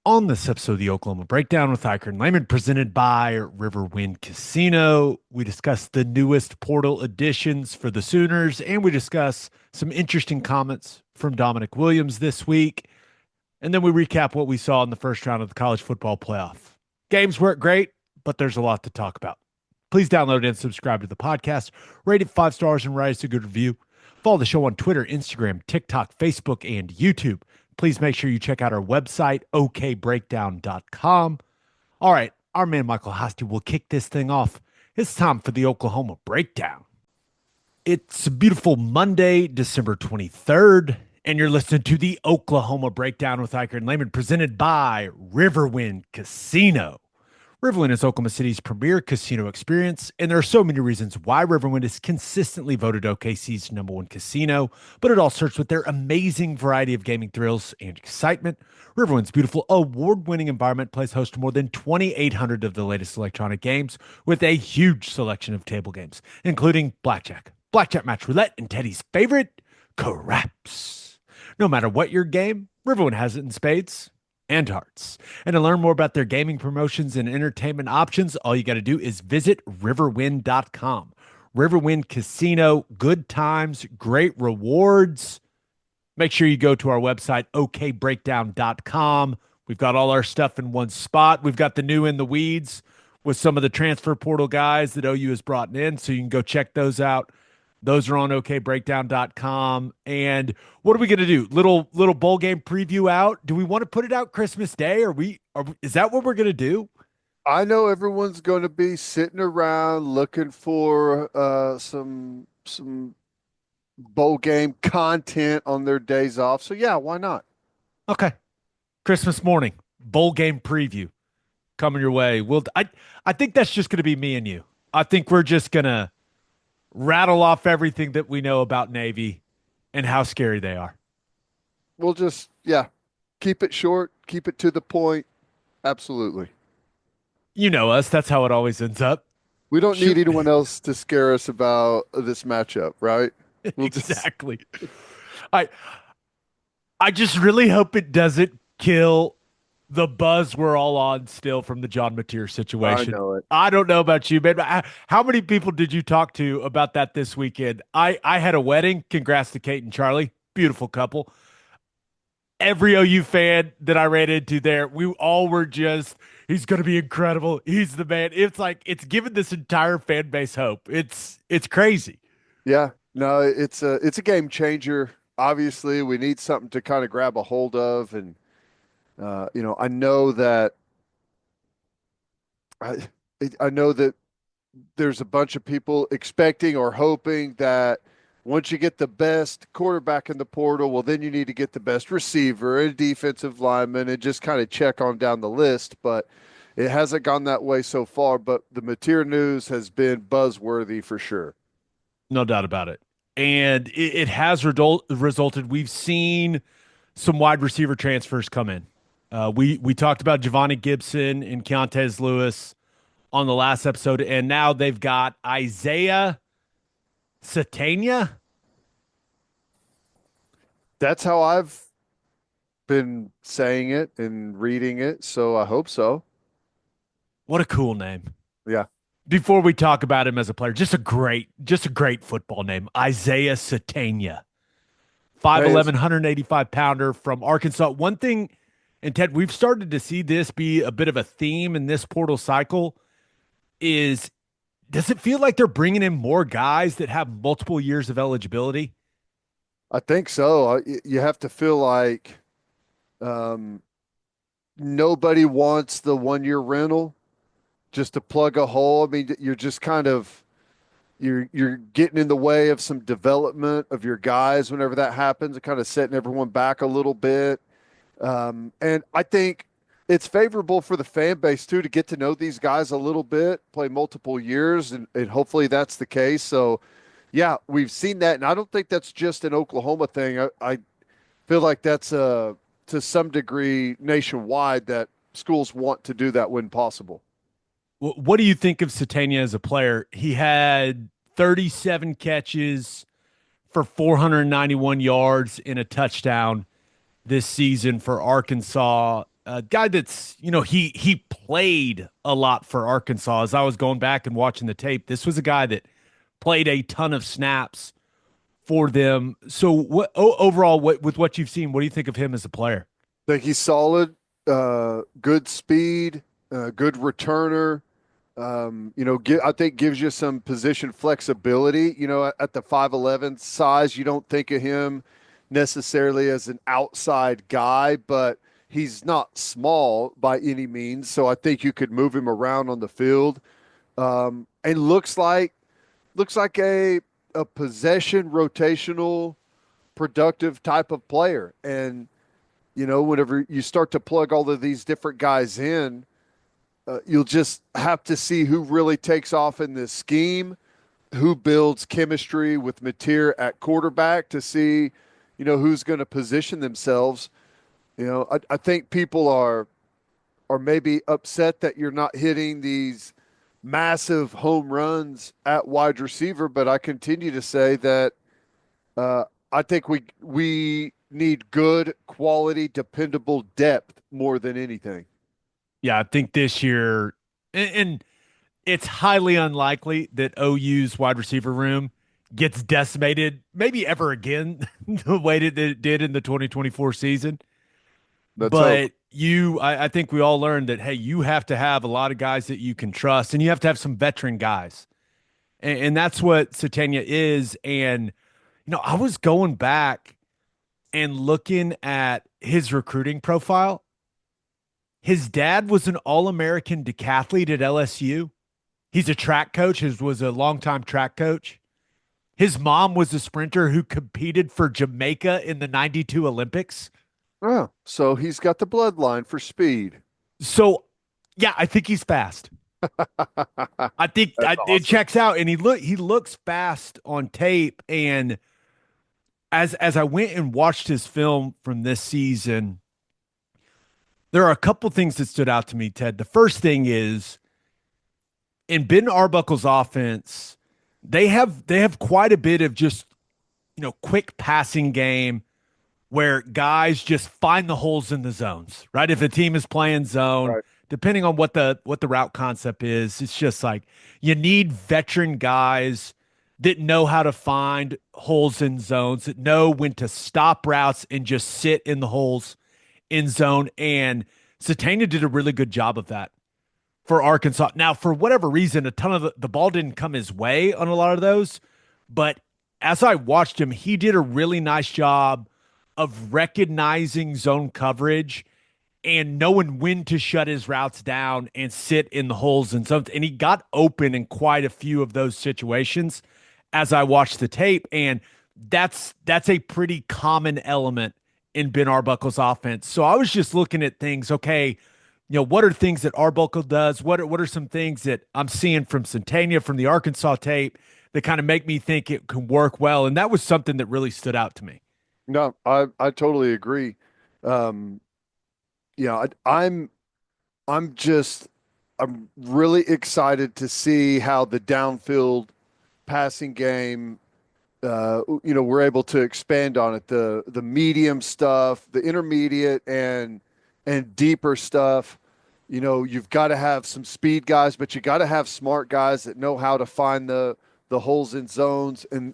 On this episode of the Oklahoma Breakdown with Ikard and Lehman, presented by Riverwind Casino, we discuss the newest portal additions for the Sooners, and we discuss some interesting comments from Damonic Williams this week. And then we recap what we saw in the first round of the college football playoff. Games weren't great, but there's a lot to talk about. Please download and subscribe to the podcast. Rate it 5 stars and write us a good review. Follow the show on Twitter, Instagram, TikTok, Facebook, and YouTube. Please make sure you check out our website, okbreakdown.com. All right, our man Michael Hosty will kick this thing off. It's time for the Oklahoma Breakdown. It's a beautiful Monday, December 23rd, and you're listening to the Oklahoma Breakdown with Ikard and Lehman, presented by Riverwind Casino. Riverwind is Oklahoma City's premier casino experience, and there are so many reasons why Riverwind is consistently voted OKC's #1 casino, but it all starts with their amazing variety of gaming thrills and excitement. Riverwind's beautiful award-winning environment plays host to more than 2,800 of the latest electronic games with a huge selection of table games, including blackjack, match roulette, and Teddy's favorite, craps. No matter what your game, Riverwind has it in spades and hearts. And to learn more about their gaming promotions and entertainment options, all you got to do is visit riverwind.com. Riverwind Casino, good times, great rewards. Make sure you go to our website, okbreakdown.com. We've got all our stuff in one spot. We've got the new In the Weeds with some of the transfer portal guys that OU has brought in, so you can go check those out. Those are on okbreakdown.com. And what are we going to do? Little bowl game preview out. Do we want to put it out Christmas Day? Is that what we're going to do? I know everyone's going to be sitting around looking for some bowl game content on their days off. So yeah, why not? Okay. Christmas morning, bowl game preview coming your way. I think that's just going to be me and you. I think we're just going to rattle off everything that we know about Navy and how scary they are. We'll just keep it short, keep it to the point. Absolutely. You know us. That's how it always ends up. We don't Shoot. need anyone else to scare us about this matchup, right? We'll just Exactly. I I just really hope it doesn't kill the buzz we're all on still from the John Mateer I situation. know it. I don't know about you, man. But how many people did you talk to about that this weekend? I had a wedding. Congrats to Kate and Charlie. Beautiful couple. Every OU fan that I ran into there, we all were just, he's going to be incredible. He's the man. It's like it's given this entire fan base hope. It's crazy. Yeah. No, it's a game changer. Obviously, we need something to kind of grab a hold of and I know that I I know that there's a bunch of people expecting or hoping that once you get the best quarterback in the portal, well, then you need to get the best receiver and defensive lineman and just kind of check on down the list. But it hasn't gone that way so far. But the Mateer news has been buzzworthy for sure. No doubt about it. And it has resulted. We've seen some wide receiver transfers come in. We talked about Giovanni Gibson and Keontez Lewis on the last episode, and now they've got Isaiah Setegna. That's how I've been saying it and reading it. So I hope so. What a cool name. Yeah. Before we talk about him as a player, just a great football name, Isaiah Setegna. Hey, 5'11", 185-pounder from Arkansas. One thing, and Ted, we've started to see this be a bit of a theme in this portal cycle, is does it feel like they're bringing in more guys that have multiple years of eligibility? I think so. You have to feel like um, nobody wants the 1 year rental just to plug a hole. I mean, you're just kind of you're getting in the way of some development of your guys whenever that happens, and kind of setting everyone back a little bit. And I think it's favorable for the fan base too to get to know these guys a little bit, play multiple years, and hopefully that's the case. So, yeah, we've seen that, and I don't think that's just an Oklahoma thing. I feel like that's to some degree nationwide that schools want to do that when possible. What do you think of Setegna as a player? He had 37 catches for 491 yards and a touchdown this season for Arkansas. a guy that's, he played a lot for Arkansas. As I was going back and watching the tape, this was a guy that played a ton of snaps for them. So overall, with what you've seen, what do you think of him as a player? Think he's solid, good speed, good returner. I think gives you some position flexibility. At the 5'11" size, you don't think of him necessarily as an outside guy, but he's not small by any means. So I think you could move him around on the field. And looks like a possession rotational productive type of player. And whenever you start to plug all of these different guys in, you'll just have to see who really takes off in this scheme, who builds chemistry with Mateer at quarterback to see, who's going to position themselves. I think people are maybe upset that you're not hitting these massive home runs at wide receiver, but I continue to say that I think we need good quality, dependable depth more than anything. Yeah, I think this year, and it's highly unlikely that OU's wide receiver room gets decimated maybe ever again the way that it did in the 2024 season. Let's hope. But I think we all learned that, hey, you have to have a lot of guys that you can trust, and you have to have some veteran guys. And that's what Setegna is. And, I was going back and looking at his recruiting profile. His dad was an All-American decathlete at LSU. He's a track coach. His was a longtime track coach. His mom was a sprinter who competed for Jamaica in the 92 Olympics. Oh, so he's got the bloodline for speed. So, yeah, I think he's fast. I think That's it awesome. checks out, and he looks fast on tape. And as I went and watched his film from this season, there are a couple things that stood out to me, Ted. The first thing is in Ben Arbuckle's offense, they have quite a bit of just quick passing game where guys just find the holes in the zones, right? If a team is playing zone, Right. depending on what the route concept is, it's just like you need veteran guys that know how to find holes in zones, that know when to stop routes and just sit in the holes in zone. And Satana did a really good job of that for Arkansas. Now, for whatever reason, a ton of the ball didn't come his way on a lot of those. But as I watched him, he did a really nice job of recognizing zone coverage and knowing when to shut his routes down and sit in the holes and zones. And he got open in quite a few of those situations as I watched the tape. And that's a pretty common element in Ben Arbuckle's offense. So I was just looking at things, okay, what are things that Arbuckle does? What are some things that I'm seeing from Centennia, from the Arkansas tape, that kind of make me think it can work well? And that was something that really stood out to me. No, I totally agree. Um, I'm just I'm really excited to see how the downfield passing game we're able to expand on it. The medium stuff, the intermediate and deeper stuff. You've got to have some speed guys, but you got to have smart guys that know how to find the holes in zones. And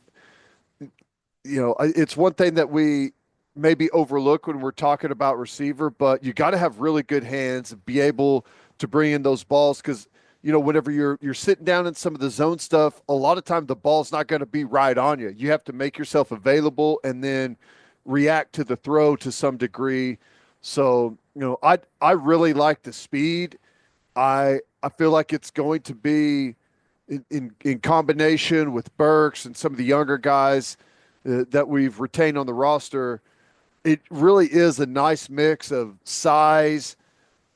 it's one thing that we maybe overlook when we're talking about receiver, but you got to have really good hands and be able to bring in those balls because whenever you're sitting down in some of the zone stuff, a lot of time the ball's not going to be right on you. You have to make yourself available and then react to the throw to some degree. So, I really like the speed. I feel like it's going to be in combination with Burks and some of the younger guys that we've retained on the roster. It really is a nice mix of size,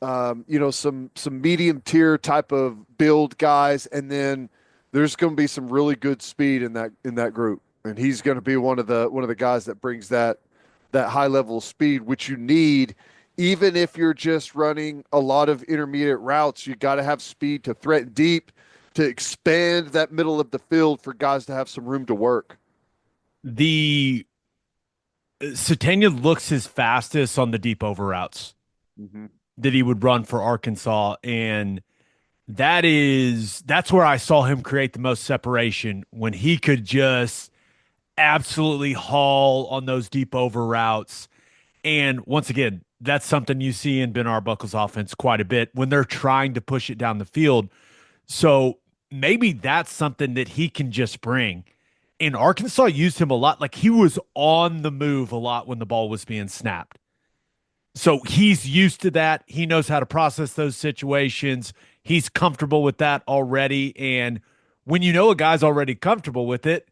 some medium tier type of build guys, and then there's going to be some really good speed in that group, and he's going to be one of the guys that brings that high level of speed, which you need. Even if you're just running a lot of intermediate routes, you got to have speed to threaten deep, to expand that middle of the field for guys to have some room to work. The Satania looks his fastest on the deep over routes. Mm-hmm. that he would run for Arkansas. And that's where I saw him create the most separation when he could just absolutely haul on those deep over routes. And once again, that's something you see in Ben Arbuckle's offense quite a bit when they're trying to push it down the field. So maybe that's something that he can just bring. And Arkansas used him a lot. Like he was on the move a lot when the ball was being snapped. So he's used to that. He knows how to process those situations. He's comfortable with that already. And when you know a guy's already comfortable with it,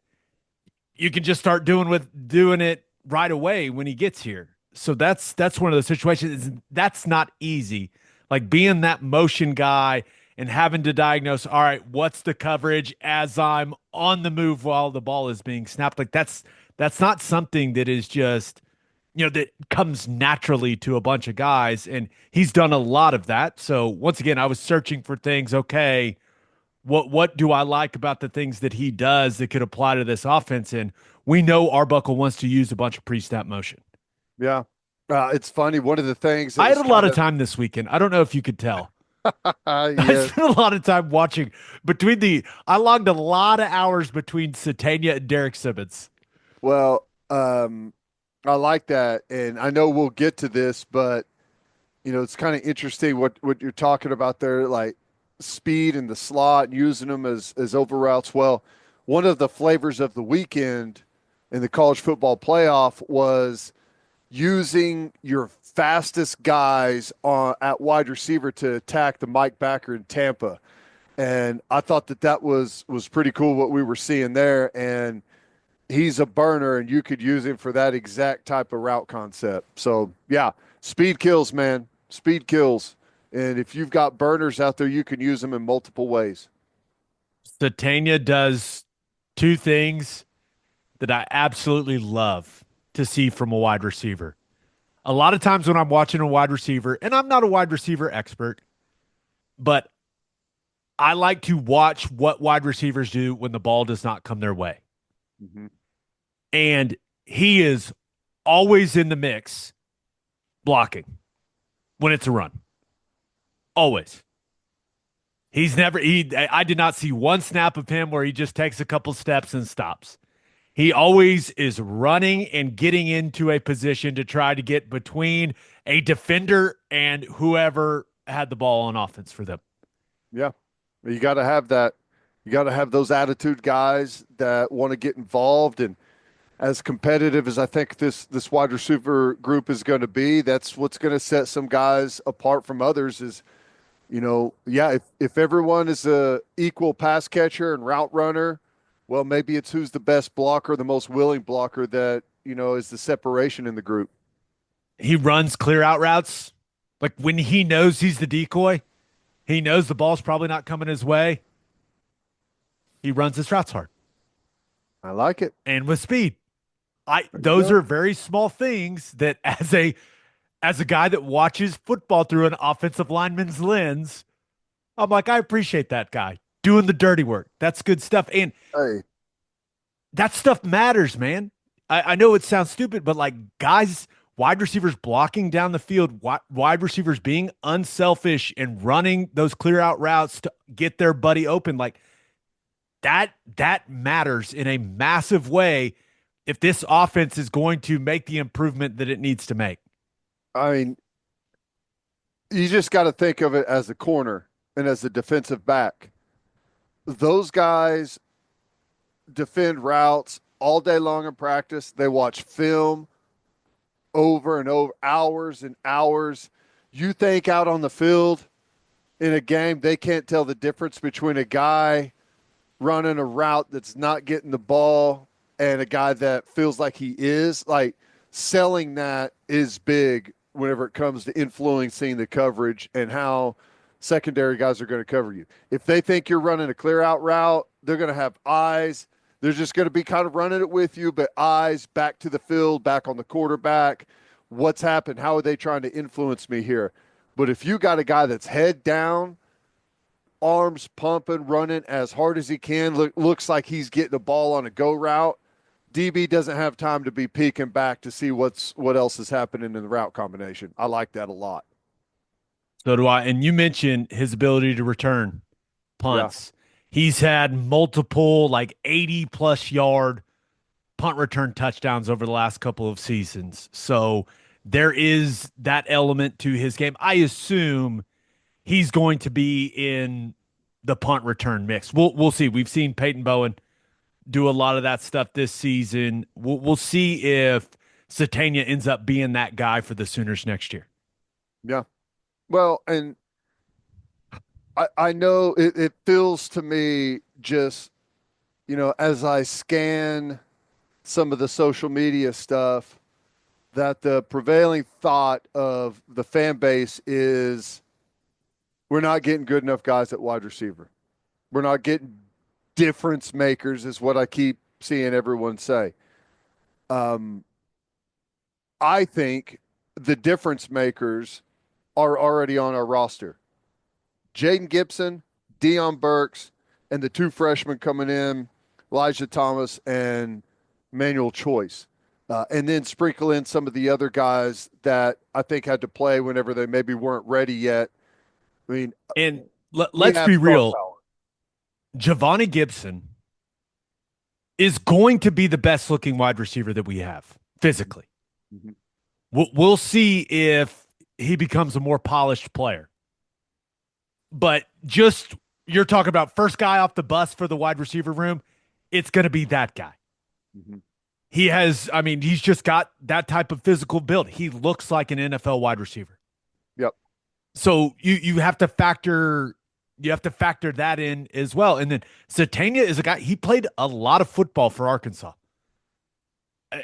you can just start doing it right away when he gets here. So that's one of the situations. That's not easy. Like being that motion guy and having to diagnose, all right, what's the coverage as I'm on the move while the ball is being snapped? Like that's not something that is just that comes naturally to a bunch of guys. And he's done a lot of that. So once again, I was searching for things. Okay, what do I like about the things that he does that could apply to this offense? And we know Arbuckle wants to use a bunch of pre-snap motion. Yeah. It's funny. One of the things that I had was a lot kind of time this weekend. I don't know if you could tell. of, I yeah. spent a lot of time watching I logged a lot of hours between Setegna and Derek Simmons. Well, I like that. And I know we'll get to this, but it's kind of interesting what you're talking about there, like speed in the slot and using them as over routes. Well, one of the flavors of the weekend in the college football playoff was using your fastest guys at wide receiver to attack the Mike backer in Tampa. And I thought that was pretty cool what we were seeing there. And he's a burner, and you could use him for that exact type of route concept. So, yeah, speed kills, man. Speed kills. And if you've got burners out there, you can use them in multiple ways. Setegna does two things that I absolutely love to see from a wide receiver. A lot of times when I'm watching a wide receiver, and I'm not a wide receiver expert, but I like to watch what wide receivers do when the ball does not come their way. Mm-hmm. And he is always in the mix blocking when it's a run. Always. I did not see one snap of him where he just takes a couple steps and stops. He always is running and getting into a position to try to get between a defender and whoever had the ball on offense for them. Yeah. You got to have that. You got to have those attitude guys that want to get involved. And as competitive as I think this wide receiver group is going to be, that's what's going to set some guys apart from others is, yeah, if everyone is a equal pass catcher and route runner, well, maybe it's who's the best blocker, the most willing blocker that, is the separation in the group. He runs clear out routes. Like when he knows he's the decoy, he knows the ball's probably not coming his way. He runs his routes hard I like it. and with speed. There you Those go. are very small things that as a guy that watches football through an offensive lineman's lens, I'm like, I appreciate that guy doing the dirty work. That's good stuff. And Hey, that stuff matters, man. I know it sounds stupid, but like guys, wide receivers blocking down the field, wide receivers being unselfish and running those clear out routes to get their buddy open, like that matters in a massive way if this offense is going to make the improvement that it needs to make. I mean, you just got to think of it as a corner and as a defensive back. Those guys defend routes all day long in practice. They watch film over and over, hours and hours. You think out on the field in a game, they can't tell the difference between a guy running a route that's not getting the ball and a guy that feels like he is. Like selling that is big whenever it comes to influencing the coverage and how secondary guys are going to cover you. If they think you're running a clear out route, they're going to have eyes. They're just going to be kind of running it with you, but eyes back to the field, back on the quarterback. What's happened? How are they trying to influence me here? But if you got a guy that's head down, arms pumping, running as hard as he can, looks like he's getting the ball on a go route, DB doesn't have time to be peeking back to see what else is happening in the route combination. I like that a lot. So do I. And you mentioned his ability to return Yeah. punts. He's had multiple, like 80 plus yard punt return touchdowns over the last couple of seasons. So there is that element to his game. I assume he's going to be in the punt return mix. We'll see. We've seen Peyton Bowen do a lot of that stuff this season. We'll see if Setegna ends up being that guy for the Sooners next year. Yeah. Well, and I know it feels to me just, as I scan some of the social media stuff, that the prevailing thought of the fan base is we're not getting good enough guys at wide receiver. We're not getting difference makers, is what I keep seeing everyone say. Um, I think the difference makers are already on our roster. Jaden Gibson, Deion Burks, and the two freshmen coming in, Elijah Thomas and Manuel Choice. And then sprinkle in some of the other guys that I think had to play whenever they maybe weren't ready yet. I mean, And we let's have be star real, power. Giovanni Gibson is going to be the best looking wide receiver that we have physically. Mhm. We'll see if he becomes a more polished player. But just you're talking about first guy off the bus for the wide receiver room, it's going to be that guy. Mhm. He has, I mean, he's just got that type of physical build. He looks like an NFL wide receiver. Yep. So you have to factor that in as well. And then Setegna is a guy, he played a lot of football for Arkansas. Uh,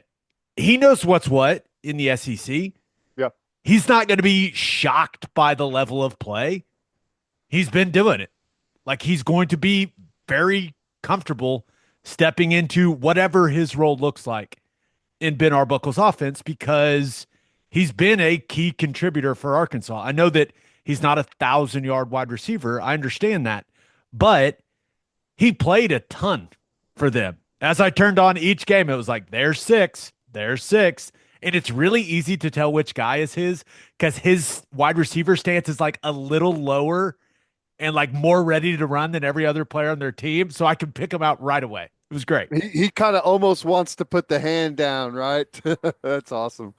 He knows what's what in the SEC. Yep. He's not going to be shocked by the level of play. He's been doing it. Like he's going to be very comfortable stepping into whatever his role looks like in Ben Arbuckle's offense because he's been a key contributor for Arkansas. I know that he's not 1,000 yard wide receiver. I understand that, but he played a ton for them. As I turned on each game, it was like, there's six, there's six. And it's really easy to tell which guy is his because his wide receiver stance is like a little lower and like more ready to run than every other player on their team. So I can pick him out right away. It was great. He kind of almost wants to put the hand down, right? That's awesome.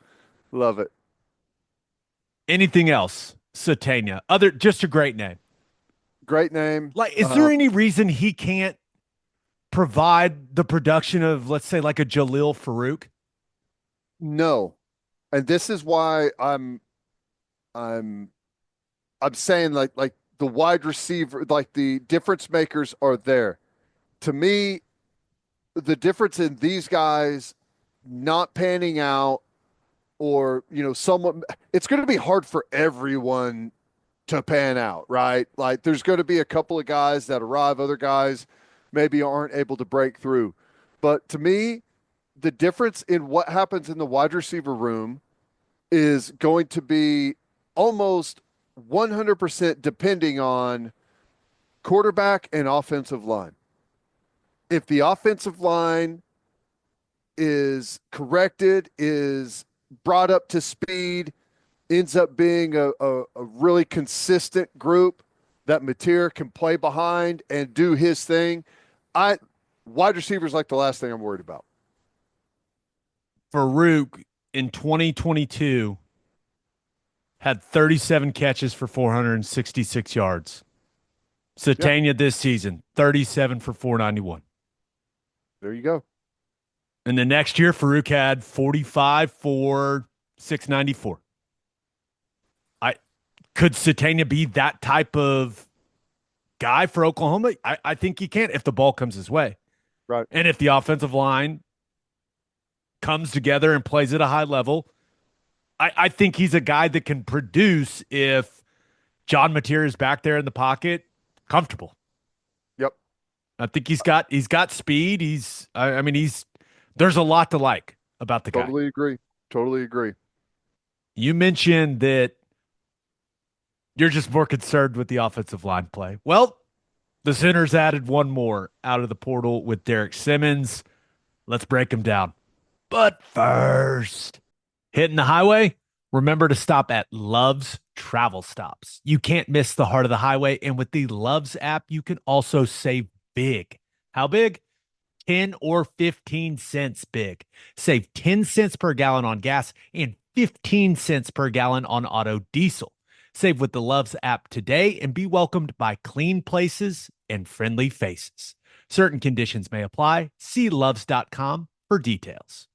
Love it. Anything else? Satania. Other just a great name. Great name. Like, is there any reason he can't provide the production of, let's say, like a Jalil Farouk? No. And this is why I'm I'm saying like the wide receiver, like the difference makers are there. To me, the difference in these guys not panning out or, someone it's going to be hard for everyone to pan out, right? Like there's going to be a couple of guys that arrive, other guys maybe aren't able to break through. But to me, the difference in what happens in the wide receiver room is going to be almost 100% depending on quarterback and offensive line. If the offensive line is corrected, is brought up to speed, ends up being a really consistent group that Mateer can play behind and do his thing, I wide receivers like the last thing I'm worried about. Farouk in 2022 had 37 catches for 466 yards. Yeah, Satania this season, 37 for 491. there you go. And the next year, Farouk had 45 for 694. I could Satania be that type of guy for Oklahoma? I think he can if the ball comes his way. Right. And if the offensive line comes together and plays at a high level, I think he's a guy that can produce if John Mateer is back there in the pocket, comfortable. Yep. I think he's got speed. I mean there's a lot to like about the guy. Totally agree. Totally agree. You mentioned that you're just more concerned with the offensive line play. Well, the Sooners added one more out of the portal with Derek Simmons. Let's break him down. But first, hitting the highway, Remember to stop at Love's Travel Stops. You can't miss the heart of the highway. And with the Love's app, you can also save big. How big? 10 or 15 cents big. Save 10 cents per gallon on gas and 15 cents per gallon on auto diesel. Save with the Love's app today and be welcomed by clean places and friendly faces. Certain conditions may apply. See loves.com for details.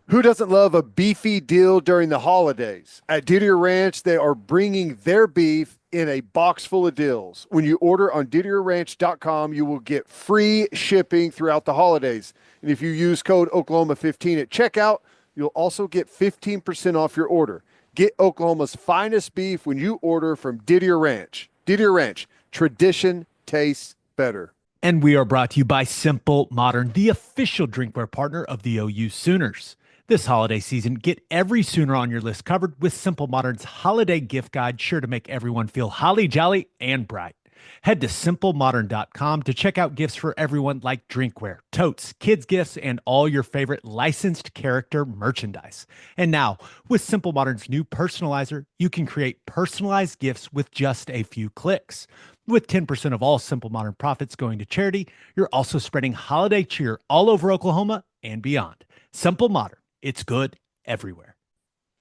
Who doesn't love a beefy deal during the holidays? At Didier Ranch, they are bringing their beef in a box full of deals. When you order on DidierRanch.com, you will get free shipping throughout the holidays. And if you use code Oklahoma15 at checkout, you'll also get 15% off your order. Get Oklahoma's finest beef when you order from Didier Ranch. Didier Ranch, tradition tastes better. And we are brought to you by Simple Modern, the official drinkware partner of the OU Sooners. This holiday season, get every Sooner on your list covered with Simple Modern's holiday gift guide, sure to make everyone feel holly jolly and bright. Head to simplemodern.com to check out gifts for everyone like drinkware, totes, kids gifts, and all your favorite licensed character merchandise. And now, with Simple Modern's new personalizer, you can create personalized gifts with just a few clicks. With 10% of all Simple Modern profits going to charity, you're also spreading holiday cheer all over Oklahoma and beyond. Simple Modern. It's good everywhere.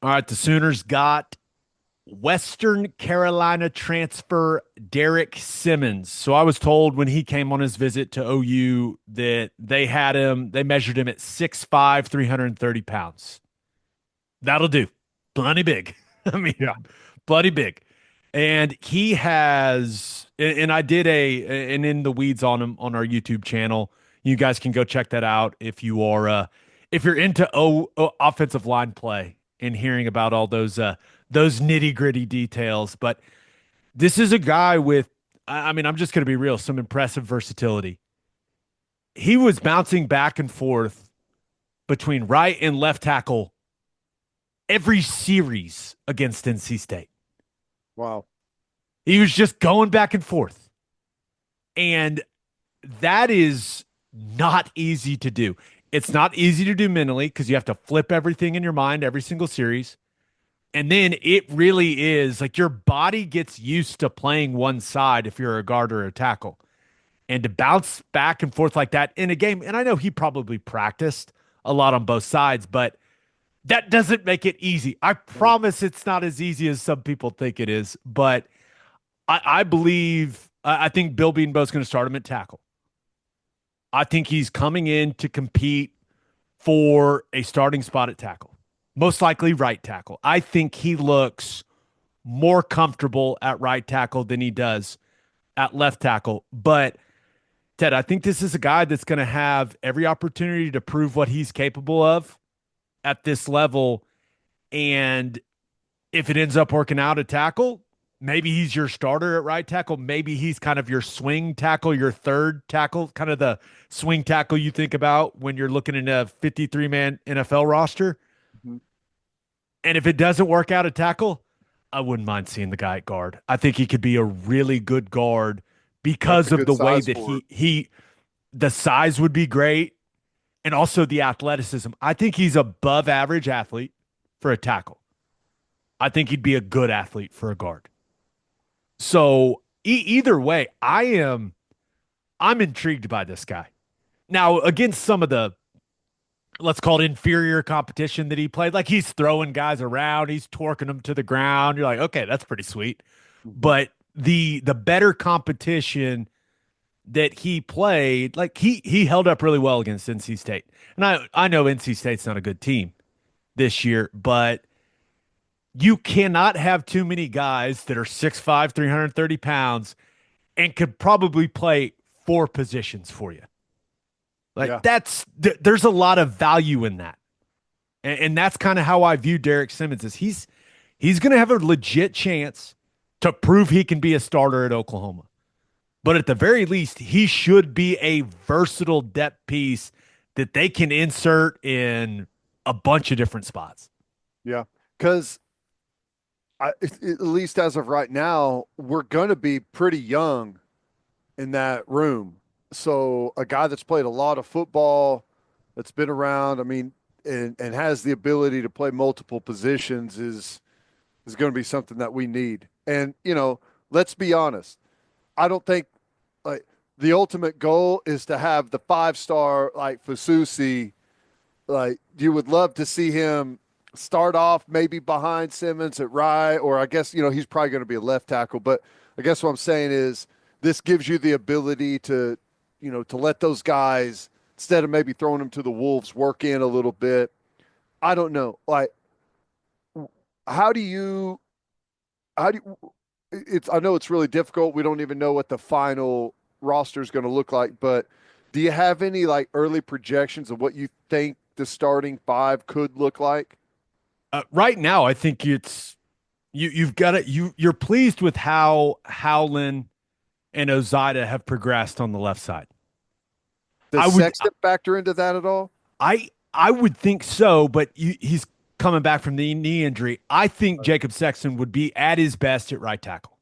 All right, the Sooners got Western Carolina transfer Derek Simmons. So I was told when he came on his visit to OU that they measured him at 6'5", 330 pounds. That'll do. Plenty big. I mean, Yeah. bloody big. And he has, and I did an In the Weeds on him on our YouTube channel. You guys can go check that out if you're into offensive line play and hearing about all those nitty gritty details. But this is a guy with, I mean, I'm just going to be real, some impressive versatility. He was bouncing back and forth between right and left tackle every series against NC State. Wow. He was just going back and forth. And that is not easy to do. It's not easy to do mentally because you have to flip everything in your mind every single series. And then it really is like your body gets used to playing one side if you're a guard or a tackle. And to bounce back and forth like that in a game, and I know he probably practiced a lot on both sides, but that doesn't make it easy. I promise it's not as easy as some people think it is, but I think Bill Bedenbaugh's going to start him at tackle. I think he's coming in to compete for a starting spot at tackle, most likely right tackle. I think he looks more comfortable at right tackle than he does at left tackle. But, Ted, I think this is a guy that's going to have every opportunity to prove what he's capable of at this level. And if it ends up working out at tackle, maybe he's your starter at right tackle. Maybe he's kind of your swing tackle, your third tackle, kind of the swing tackle you think about when you're looking at a 53-man NFL roster. Mhm. And if it doesn't work out at tackle, I wouldn't mind seeing the guy at guard. I think he could be a really good guard because That's a of good the way size that for it. the size would be great and also the athleticism. I think he's above average athlete for a tackle. I think he'd be a good athlete for a guard. So either way, I'm intrigued by this guy. Now, against some of the, let's call it inferior competition that he played, like he's throwing guys around, he's torquing them to the ground. You're like, okay, that's pretty sweet. Mhm. But the better competition that he played, like he held up really well against NC State. And I know NC State's not a good team this year, but you cannot have too many guys that are 6'5", 330 pounds and could probably play four positions for you. Like Yeah. there's a lot of value in that. And that's kind of how I view Derek Simmons is he's going to have a legit chance to prove he can be a starter at Oklahoma. But at the very least, he should be a versatile depth piece that they can insert in a bunch of different spots. Yeah. Because at least as of right now, we're going to be pretty young in that room. So a guy that's played a lot of football, that's been around, I mean, and has the ability to play multiple positions is going to be something that we need. And, let's be honest. I don't think like the ultimate goal is to have the 5-star like Fasusi. Like you would love to see him start off maybe behind Simmons at right, or I guess, he's probably going to be a left tackle. But I guess what I'm saying is this gives you the ability to let those guys, instead of maybe throwing them to the Wolves, work in a little bit. I don't know. Like, how do you, how do you, I know it's really difficult. We don't even know what the final roster is going to look like, but do you have any like early projections of what you think the starting five could look like? Right now, I think you've got it. You're pleased with how Howland and Ozida have progressed on the left side. Does I would Sexton factor into that at all? I would think so, but he's coming back from the knee injury. I think Jacob Sexton would be at his best at right tackle.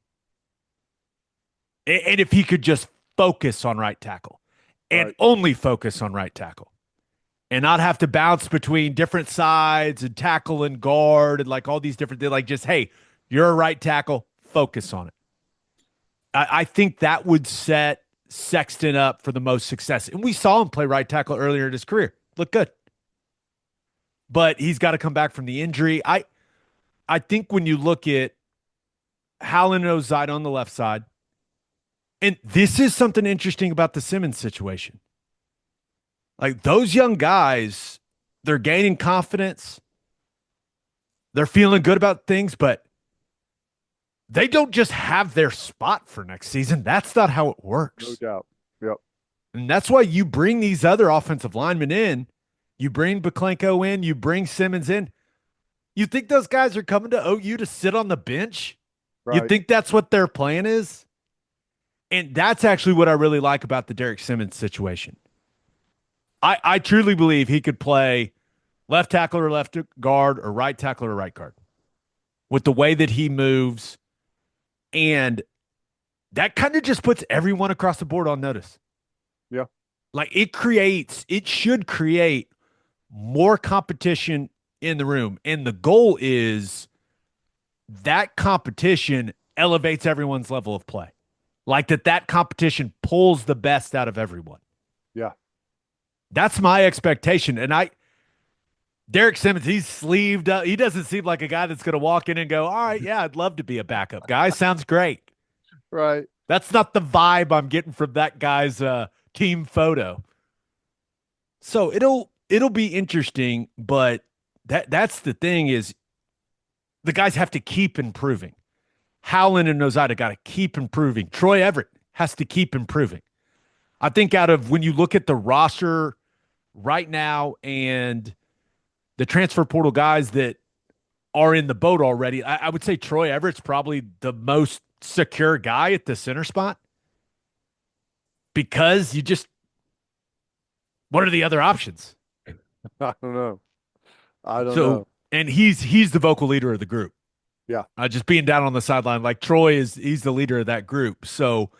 And if he could just focus on right tackle and Right. only focus on right tackle and not have to bounce between different sides and tackle and guard and like all these different things, like just, hey, you're a right tackle, focus on it. I think that would set Sexton up for the most success. And we saw him play right tackle earlier in his career. Look good. But he's got to come back from the injury. I think when you look at Howland and Ozida on the left side, and this is something interesting about the Simmons situation. Like those young guys, they're gaining confidence. They're feeling good about things, but they don't just have their spot for next season. That's not how it No works. doubt. Yep. And that's why you bring these other offensive linemen in. You bring Baklenko in, you bring Simmons in. You think those guys are coming to OU to sit on the bench? You Right. think that's what their plan is? And that's actually what I really like about the Derek Simmons situation. I truly believe he could play left tackle or left guard or right tackle or right guard with the way that he moves. And that kind of just puts everyone across the board on notice. Yeah. Like it should create more competition in the room. And the goal is that competition elevates everyone's level of play. Like that competition pulls the best out of everyone. Yeah. That's my expectation. And Derek Simmons, he's sleeved up. He doesn't seem like a guy that's going to walk in and go, all right, yeah, I'd love to be a backup guy. Sounds great. Right. That's not the vibe I'm getting from that guy's team photo. So it'll be interesting, but that's the thing is the guys have to keep improving. Howland and Ozida got to keep improving. Troy Everett has to keep improving. I think out of when you look at the roster right now and the transfer portal guys that are in the boat already, I would say Troy Everett's probably the most secure guy at the center spot because what are the other options? I don't know. I don't So, know. and he's the vocal leader of the group. Yeah. Just being down on the sideline, like Troy he's the leader of that group. So,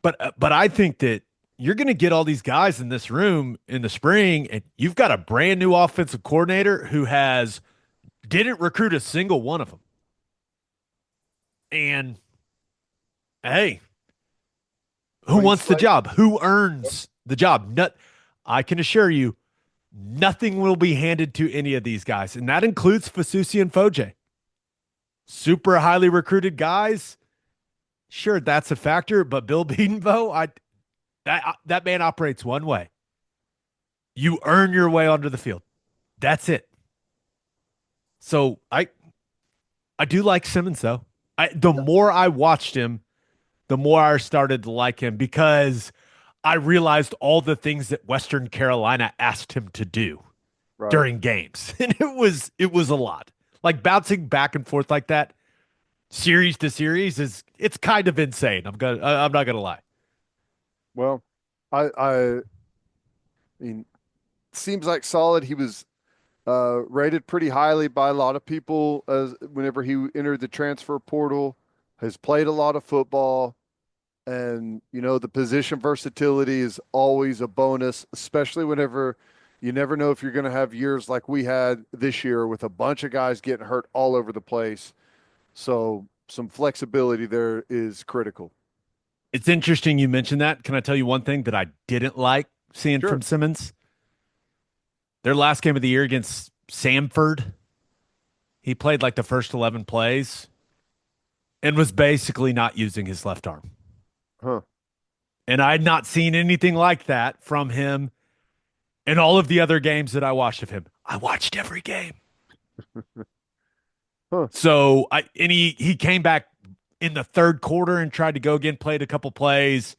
but I think that you're going to get all these guys in this room in the spring, and you've got a brand new offensive coordinator who didn't recruit a single one of them. And hey, who wants the job? Who earns the job? I can assure you, nothing will be handed to any of these guys, and that includes Fasusi and Foje. Super highly recruited guys. Sure, that's a factor, but Bill Bedenbaugh, that man operates one way. You earn your way onto the field. That's it. So I do like Simmons though. The more I watched him, the more I started to like him because I realized all the things that Western Carolina asked him to do Right. during games. And it was a lot. Like bouncing back and forth like that, series to series it's kind of insane. I'm not gonna lie. Well, I mean, seems like solid. He was rated pretty highly by a lot of people as whenever he entered the transfer portal. Has played a lot of football, and the position versatility is always a bonus, especially whenever you never know if you're going to have years like we had this year with a bunch of guys getting hurt all over the place. So some flexibility there is critical. It's interesting you mentioned that. Can I tell you one thing that I didn't like seeing Sure. from Simmons? Their last game of the year against Samford, he played like the first 11 plays and was basically not using his left arm. Huh. And I had not seen anything like that from him in all of the other games that I watched of him. I watched every game. Huh. So he came back in the third quarter and tried to go again, played a couple plays,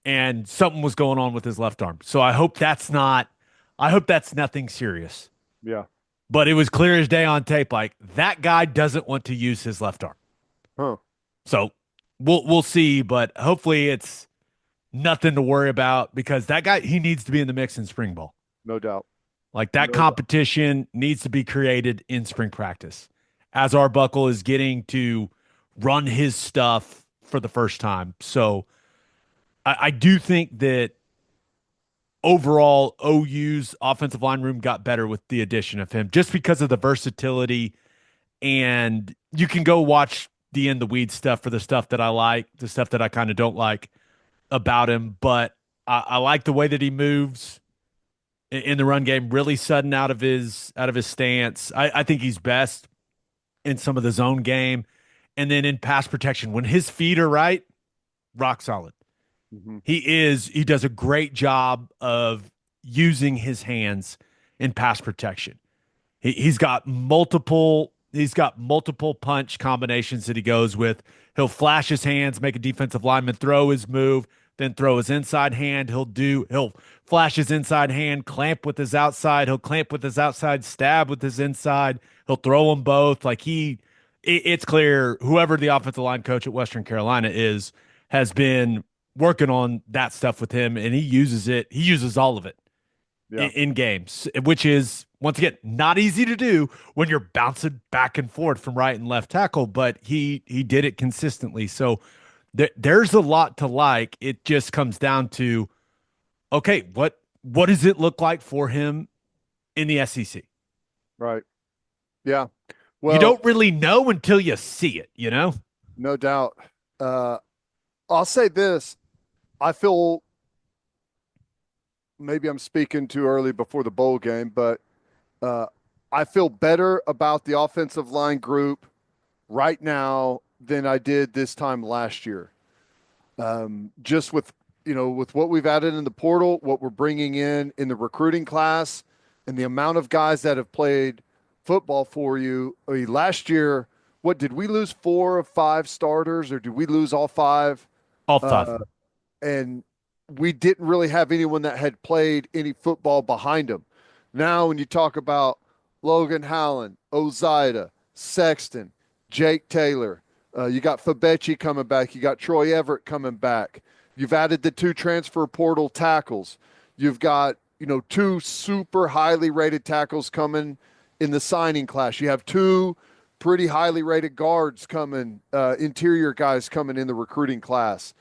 and something was going on with his left arm. So I hope that's nothing serious. Yeah. But it was clear as day on tape, like that guy doesn't want to use his left arm. Huh. So we'll see, but hopefully it's nothing to worry about because that guy he needs to be in the mix in spring ball. No doubt. Like that No doubt. competition needs to be created in spring practice. As Arbuckle is getting to run his stuff for the first time. So I do think that overall OU's offensive line room got better with the addition of him just because of the versatility. And you can go watch the in the weeds stuff for the stuff that I like, the stuff that I kind of don't like about him. But I like the way that he moves in the run game, really sudden out of his stance. I think he's best in some of the zone game. And then in pass protection, when his feet are right, rock solid. Hmm. He does a great job of using his hands in pass protection. He's got multiple punch combinations that he goes with. He'll flash his hands, make a defensive lineman throw his move, then throw his inside hand. He'll flash his inside hand, clamp with his outside. He'll clamp with his outside, stab with his inside. He'll throw them both. It's clear whoever the offensive line coach at Western Carolina is has been working on that stuff with him, and he uses it. He uses all of it Yeah. in games, which is once again not easy to do when you're bouncing back and forth from right and left tackle. But he did it consistently. So there's a lot to like. It just comes down to okay, what does it look like for him in the SEC? Right. Yeah. You Well, don't really know until you see it, you know? no doubt. Uh, I'll say this. I feel maybe I'm speaking too early before the bowl game, but uh, I feel better about the offensive line group right now than I did this time last year. Just with with what we've added in the portal, what we're bringing in the recruiting class, and the amount of guys that have played football for you. I mean, last year, what did we lose 4 of 5 starters, or did we lose all 5? All five. Uh, and we didn't really have anyone that had played any football behind him. Now, when you talk about Logan Howland, Ozida, Sexton, Jake Taylor, you got Fabechi coming back, you got Troy Everett coming back. You've added the 2 transfer portal tackles. You've got 2 super highly rated tackles coming in the signing class. You have 2 pretty highly rated guards coming, interior guys coming in the recruiting class.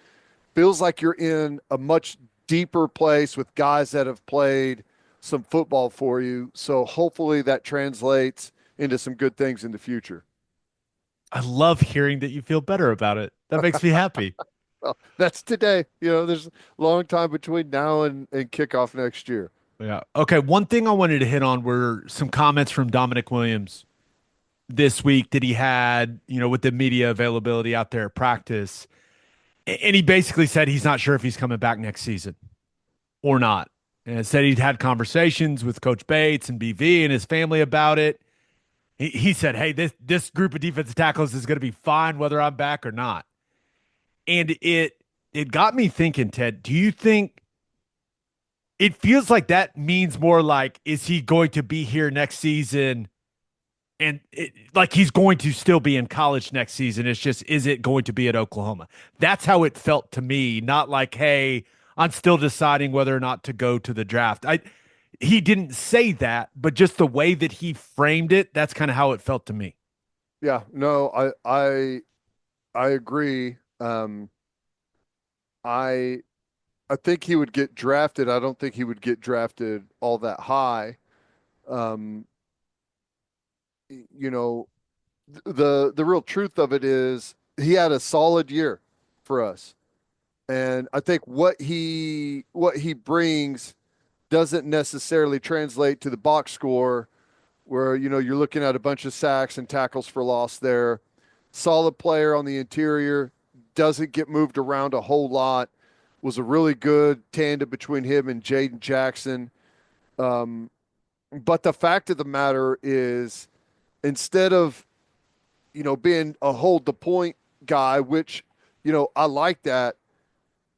Feels like you're in a much deeper place with guys that have played some football for you. So hopefully that translates into some good things in the future. I love hearing that you feel better about it. That makes me happy. Well, that's today. There's a long time between now and kickoff next year. Yeah. Okay. One thing I wanted to hit on were some comments from Dominic Williams this week that he had, with the media availability out there at practice. And he basically said he's not sure if he's coming back next season or not. And said he'd had conversations with Coach Bates and BV and his family about it. He said, hey, this group of defensive tackles is going to be fine whether I'm back or not. And it got me thinking, Ted, do you think it feels like that means more like, is he going to be here next season? And like he's going to still be in college next season. It's just, is it going to be at Oklahoma? That's how it felt to me. Not like, hey, I'm still deciding whether or not to go to the draft. He didn't say that, but just the way that he framed it, that's kind of how it felt to me. Yeah, no, I agree. I I think he would get drafted. I don't think he would get drafted all that high. Um, you know, the real truth of it is he had a solid year for us. And I think what he brings doesn't necessarily translate to the box score where you're looking at a bunch of sacks and tackles for loss there. Solid player on the interior, doesn't get moved around a whole lot. Was a really good tandem between him and Jaden Jackson. Um, but the fact of the matter is, instead of being a hold the point guy, which I like that,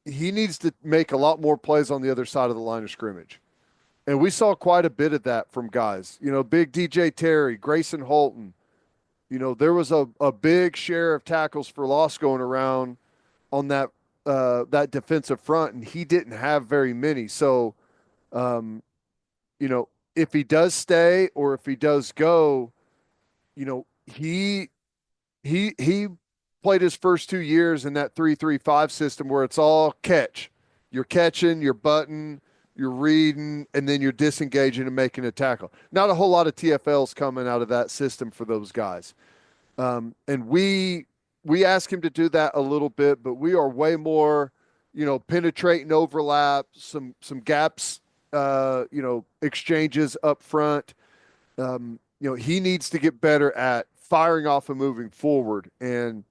he needs to make a lot more plays on the other side of the line of scrimmage. And we saw quite a bit of that from guys. Big DJ Terry, Grayson Holton. There was a big share of tackles for loss going around on that defensive front, and he didn't have very many. So, um, if he does stay or if he does go, he played his first 2 years in that 3-3-5 system where it's all catch. You're catching, you're butting, you're reading, and then you're disengaging and making a tackle. Not a whole lot of TFLs coming out of that system for those guys. And we ask him to do that a little bit, but we are way more, penetrating overlap, some gaps, exchanges up front. He needs to get better at firing off and moving forward. And,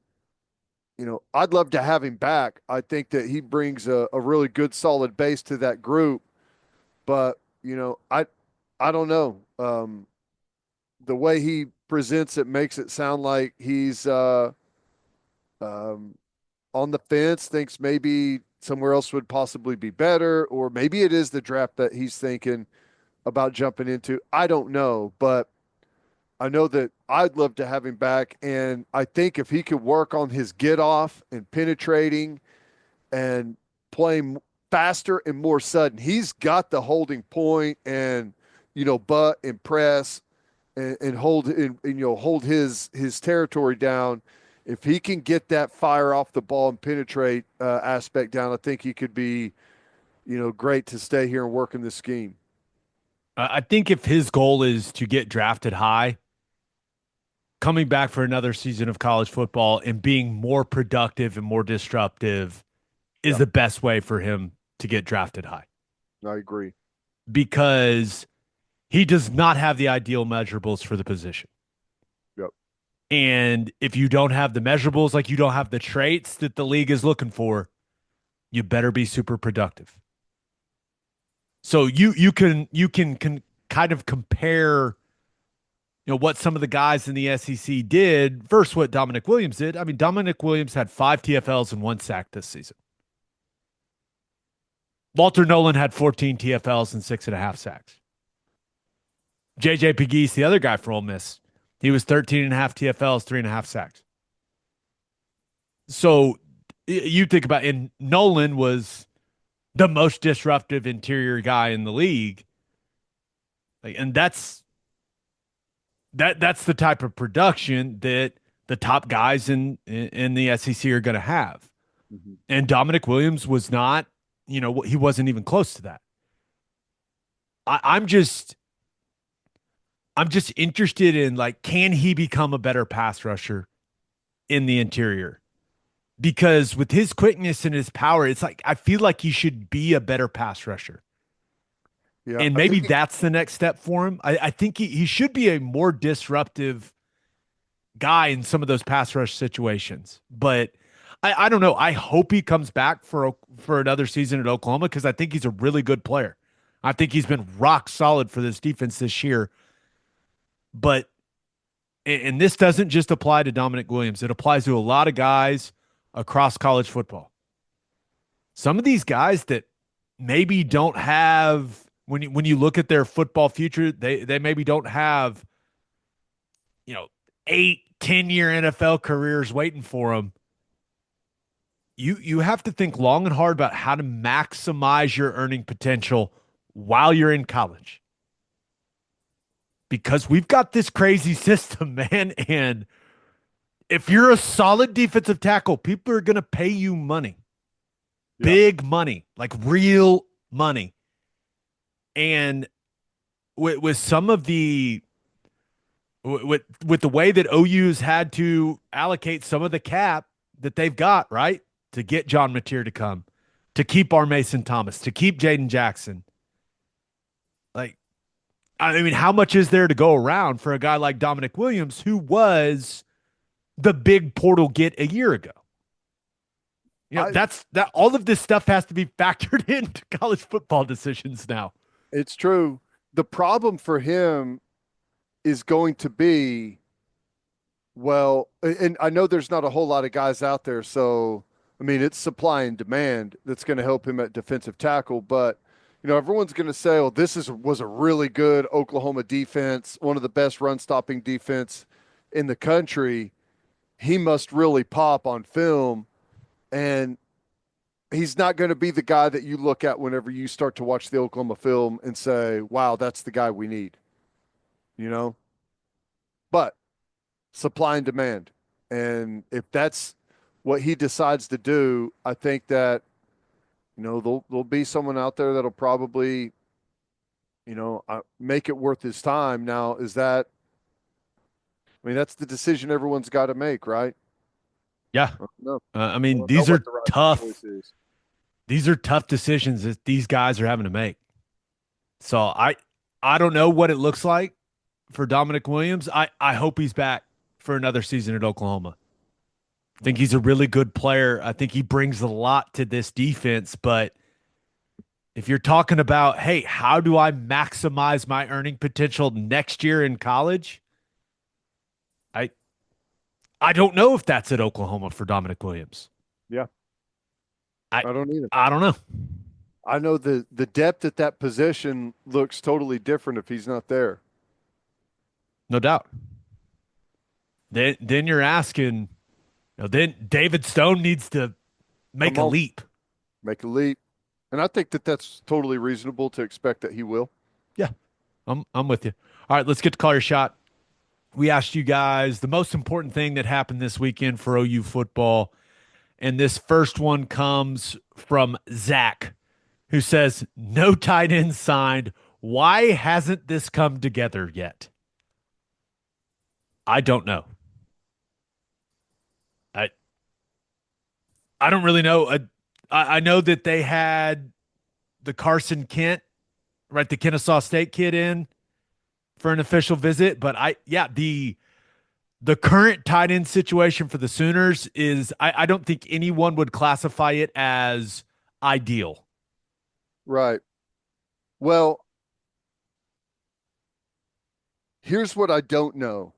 I'd love to have him back. I think that he brings a really good, solid base to that group. But, I don't know. The way he presents it makes it sound like he's on the fence, thinks maybe somewhere else would possibly be better, or maybe it is the draft that he's thinking about jumping into. I don't know, but I know that I'd love to have him back. And I think if he could work on his get off and penetrating and playing faster and more sudden, he's got the holding point and, butt and press and hold hold his territory down. If he can get that fire off the ball and penetrate aspect down, I think he could be, great to stay here and work in this scheme. I think if his goal is to get drafted high, coming back for another season of college football and being more productive and more disruptive is Yeah, the best way for him to get drafted high, I agree. because he does not have the ideal measurables for the position. Yep. And if you don't have the measurables, like you don't have the traits that the league is looking for, you better be super productive. So you can kind of compare, what some of the guys in the SEC did versus what Damonic Williams did. I mean, Damonic Williams had 5 TFLs and 1 sack this season. Walter Nolan had 14 TFLs and 6.5 sacks. JJ Pegues, the other guy for Ole Miss, he was 13.5 TFLs, 3.5 sacks. So you think about, and Nolan was the most disruptive interior guy in the league. And that's the type of production that the top guys in the SEC are going to have. Mm-hmm. And Damonic Williams was not, he wasn't even close to that. I'm just interested in, like, can he become a better pass rusher in the interior? Because with his quickness and his power, it's like I feel like he should be a better pass rusher. Yeah, And I maybe think that's the next step for him. I think he should be a more disruptive guy in some of those pass rush situations. But I don't know. I hope he comes back for another season at Oklahoma, because I think he's a really good player. I think he's been rock solid for this defense this year. But and this doesn't just apply to Damonic Williams. It applies to a lot of guys across college football. Some of these guys that maybe don't have, when you look at their football future, they maybe don't have, 8-10 year NFL careers waiting for them. You have to think long and hard about how to maximize your earning potential while you're in college. Because we've got this crazy system, man. And if you're a solid defensive tackle, people are going to pay you money. yeah, Big money, like real money. And with some of the With the way that OU's had to allocate some of the cap that they've got, right? To get John Mateer to come, to keep our Mason Thomas, to keep Jaden Jackson. Like, I mean, how much is there to go around for a guy like Damonic Williams, who was the big portal get a year ago? I That's that all of this stuff has to be factored into college football decisions now. It's true. The problem for him is going to be, well, and I know there's not a whole lot of guys out there, so I mean it's supply and demand that's going to help him at defensive tackle, but everyone's going to say, "Oh, was a really good Oklahoma defense, one of the best run stopping defense in the country. He must really pop on film." And he's not going to be the guy that you look at whenever you start to watch the Oklahoma film and say, "Wow, that's the guy we need." You know? But supply and demand. And if that's what he decides to do, I think that there'll be someone out there that'll probably make it worth his time. Now, I mean, that's the decision everyone's got to make, right? Yeah. No, I I mean, don't know these what are the right tough. choice is. These are tough decisions that these guys are having to make. So I don't know what it looks like for Damonic Williams. I hope he's back for another season at Oklahoma. I think he's a really good player. I think he brings a lot to this defense, but if you're talking about, hey, how do I maximize my earning potential next year in college? I I don't know if that's at Oklahoma for Damonic Williams. Yeah, I I don't either. I don't know. I know the depth at that position looks totally different if he's not there. No doubt. Then you're asking, then David Stone needs to make Come a on, leap. make a leap. And I think that that's totally reasonable to expect that he will. Yeah, I'm with you. All right, let's get to call your shot. We asked you guys the most important thing that happened this weekend for OU football. And this first one comes from Zach, who says, no tight end signed. Why hasn't this come together yet? I don't know. I I don't really know. I know that they had the Carson Kent, right, the Kennesaw State kid in for an official visit, but the current tight end situation for the Sooners is I don't think anyone would classify it as ideal. Right. Well, here's what I don't know.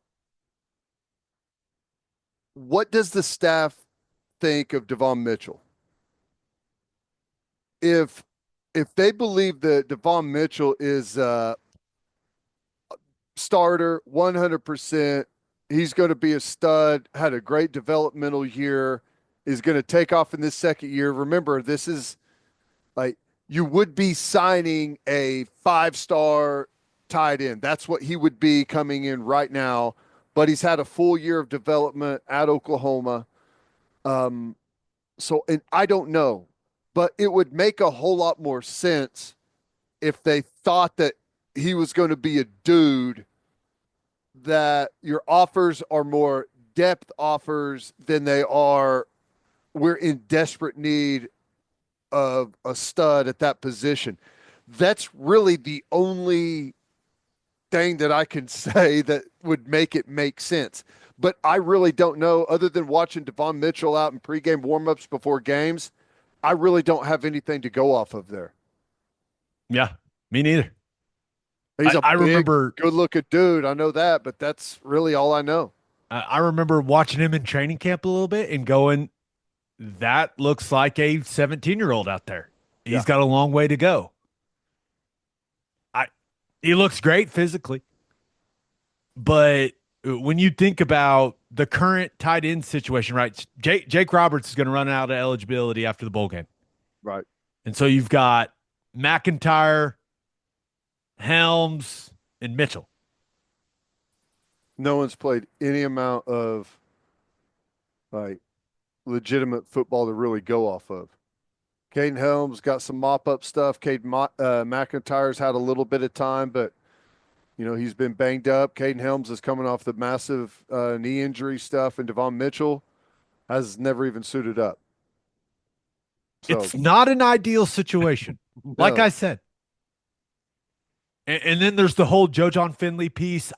What does the staff think of Devon Mitchell? If they believe that Devon Mitchell is a starter 100%, he's going to be a stud, had a great developmental year, is going to take off in this second year. Remember, this is like you would be signing a 5-star tight end. That's what he would be coming in right now. But he's had a full year of development at Oklahoma. So, and I don't know, but it would make a whole lot more sense if they thought that he was going to be a dude, that your offers are more depth offers than they are, we're in desperate need of a stud at that position. That's really the only thing that I can say that would make it make sense. But I really don't know, other than watching Devon Mitchell out in pregame warmups before games. I really don't have anything to go off of there. Yeah, me neither. He's a I big, remember good-looking dude. I know that, but that's really all I know. I remember watching him in training camp a little bit and going, that looks like a 17-year-old out there. Yeah. He's got a long way to go. I He looks great physically, but when you think about the current tight end situation, right? Jake Roberts is going to run out of eligibility after the bowl game. Right. And so you've got McIntyre, Helms, and Mitchell. No one's played any amount of like legitimate football to really go off of. Caden Helms got some mop up stuff. McIntyre's had a little bit of time, but He's been banged up. Caden Helms is coming off the massive knee injury stuff, and Devon Mitchell has never even suited up. So, It's not an ideal situation. Like no, I said. And then there's the whole Joe John Finley piece.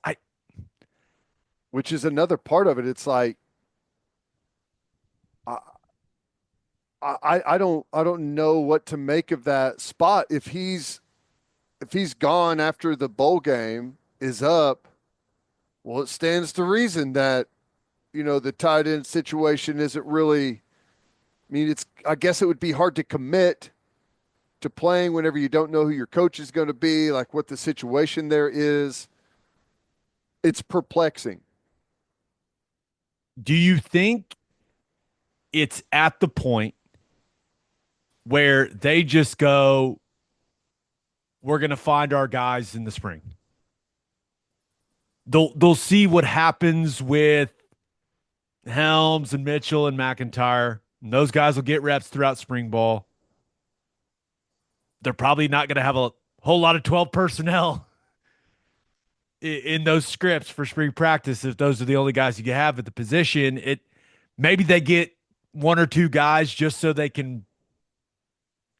which is another part of it. It's like I, I don't know what to make of that spot. If he's gone after the bowl game is up, well, it stands to reason that the tight end situation isn't really. I mean, I guess it would be hard to commit to playing whenever you don't know who your coach is going to be, like what the situation there is. It's perplexing. Do you think it's at the point where they just go, we're going to find our guys in the spring? They'll see what happens with Helms and Mitchell and McIntyre. And those guys will get reps throughout spring ball. They're probably not going to have a whole lot of 12 personnel in those scripts for spring practice if those are the only guys you have at the position. Maybe they get one or two guys just so they can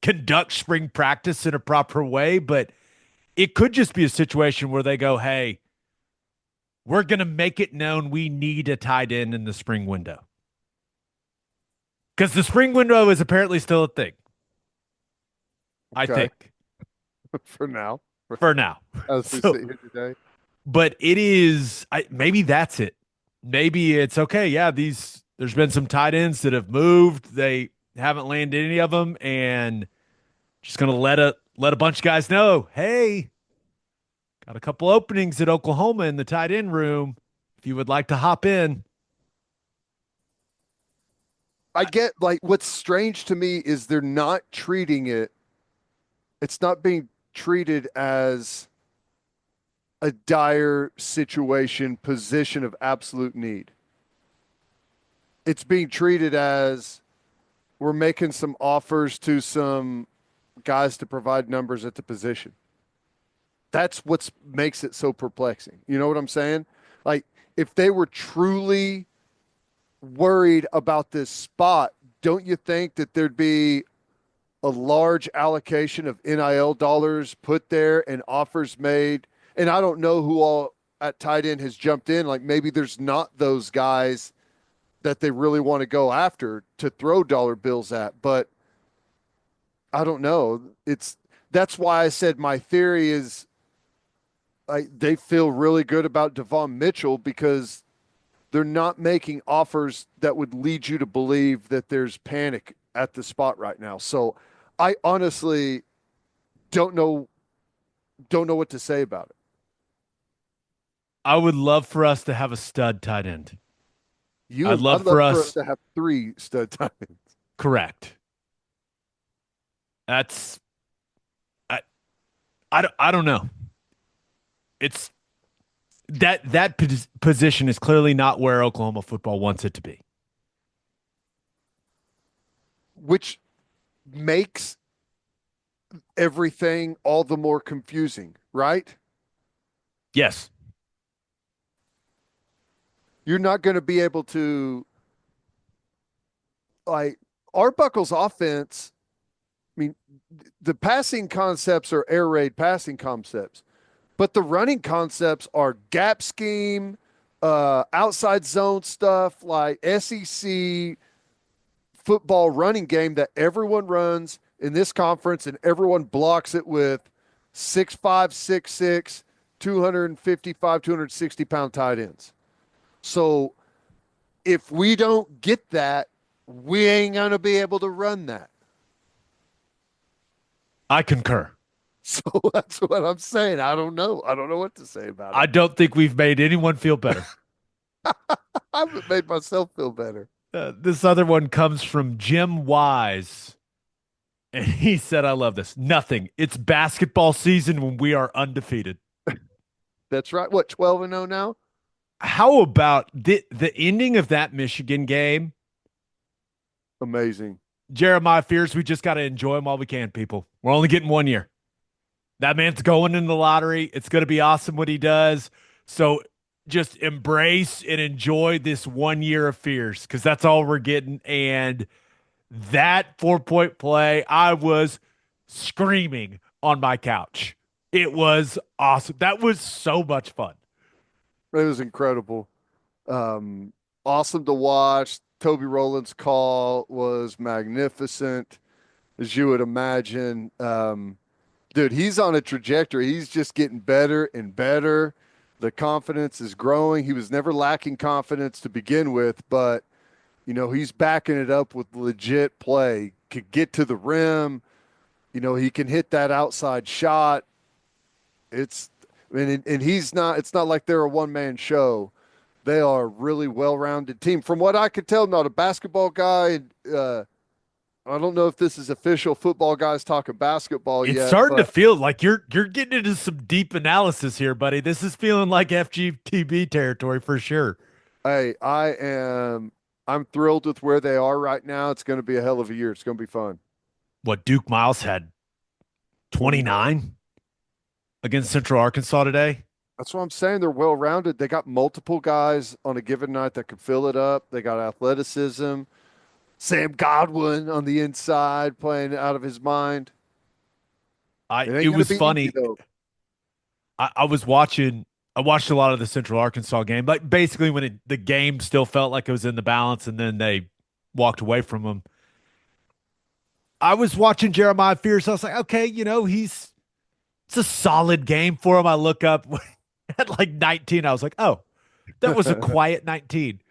conduct spring practice in a proper way, but it could just be a situation where they go, hey, we're going to make it known we need a tight end in the spring window. Because the spring window is apparently still a thing. I think. For now. For now. As we sit here today. But it is, maybe that's it. Maybe it's okay. Yeah, there's been some tight ends that have moved. They haven't landed any of them, and just going to let a bunch of guys know, hey, got a couple openings at Oklahoma in the tight end room. If you would like to hop in. I get, like, what's strange to me is they're not treating it. It's not being treated as a dire situation, position of absolute need. It's being treated as we're making some offers to some guys to provide numbers at the position. That's what makes it so perplexing. You know what I'm saying? Like, if they were truly worried about this spot, don't you think that there'd be a large allocation of NIL dollars put there and offers made? And I don't know who all at tight end has jumped in. Like, maybe there's not those guys that they really want to go after to throw dollar bills at, but I don't know. That's why I said my theory is they feel really good about Devon Mitchell because they're not making offers that would lead you to believe that there's panic at the spot right now. So I honestly don't know what to say about it. I would love for us to have a stud tight end. I'd love for us to have 3 stud tight ends. Correct. That's I don't know. It's that position is clearly not where Oklahoma football wants it to be. Which makes everything all the more confusing, right? Yes. You're not going to be able to, like, Arbuckle's offense. I mean, the passing concepts are air raid passing concepts, but the running concepts are gap scheme, outside zone stuff, like SEC football running game that everyone runs in this conference, and everyone blocks it with 6'5", 6'6", 255, 260-pound tight ends. So if we don't get that, we ain't going to be able to run that. I concur. So that's what I'm saying. I don't know. I don't know what to say about it. I don't think we've made anyone feel better. I haven't made myself feel better. This other one comes from Jim Wise. And he said, I love this. Nothing. It's basketball season when we are undefeated. That's right. What, 12-0 now? How about the ending of that Michigan game? Amazing. Jeremiah fears we just got to enjoy them while we can, people. We're only getting 1 year. That man's going in the lottery. It's going to be awesome what he does. So just embrace and enjoy this 1 year of fears because that's all we're getting. And that 4 point play, I was screaming on my couch. It was awesome. That was so much fun. It was incredible. Um, awesome to watch. Toby Rowland's call was magnificent, as you would imagine. Dude, he's on a trajectory. He's just getting better and better. The confidence is growing. He was never lacking confidence to begin with, but he's backing it up with legit play. Could get to the rim. He can hit that outside shot. It's and he's not. It's not like they're a one man show. They are a really well rounded team. From what I could tell, not a basketball guy. I don't know if this is official football guys talking basketball It's yet, starting to but feel like you're getting into some deep analysis here, buddy. This is feeling like FGTB territory for sure. hey, I'm thrilled with where they are right now. It's going to be a hell of a year. It's going to be fun. What Duke Miles had 29. 29 against Central Arkansas today. That's what I'm saying. They're well rounded. They got multiple guys on a given night that can fill it up. They got athleticism. Sam Godwin on the inside playing out of his mind. I It ain't it going to was be easy funny. though. I watched a lot of the Central Arkansas game, but basically when the game still felt like it was in the balance and then they walked away from him. I was watching Jeremiah Fierce. I was like, okay, it's a solid game for him. I look up at like 19. I was like, oh, that was a quiet 19.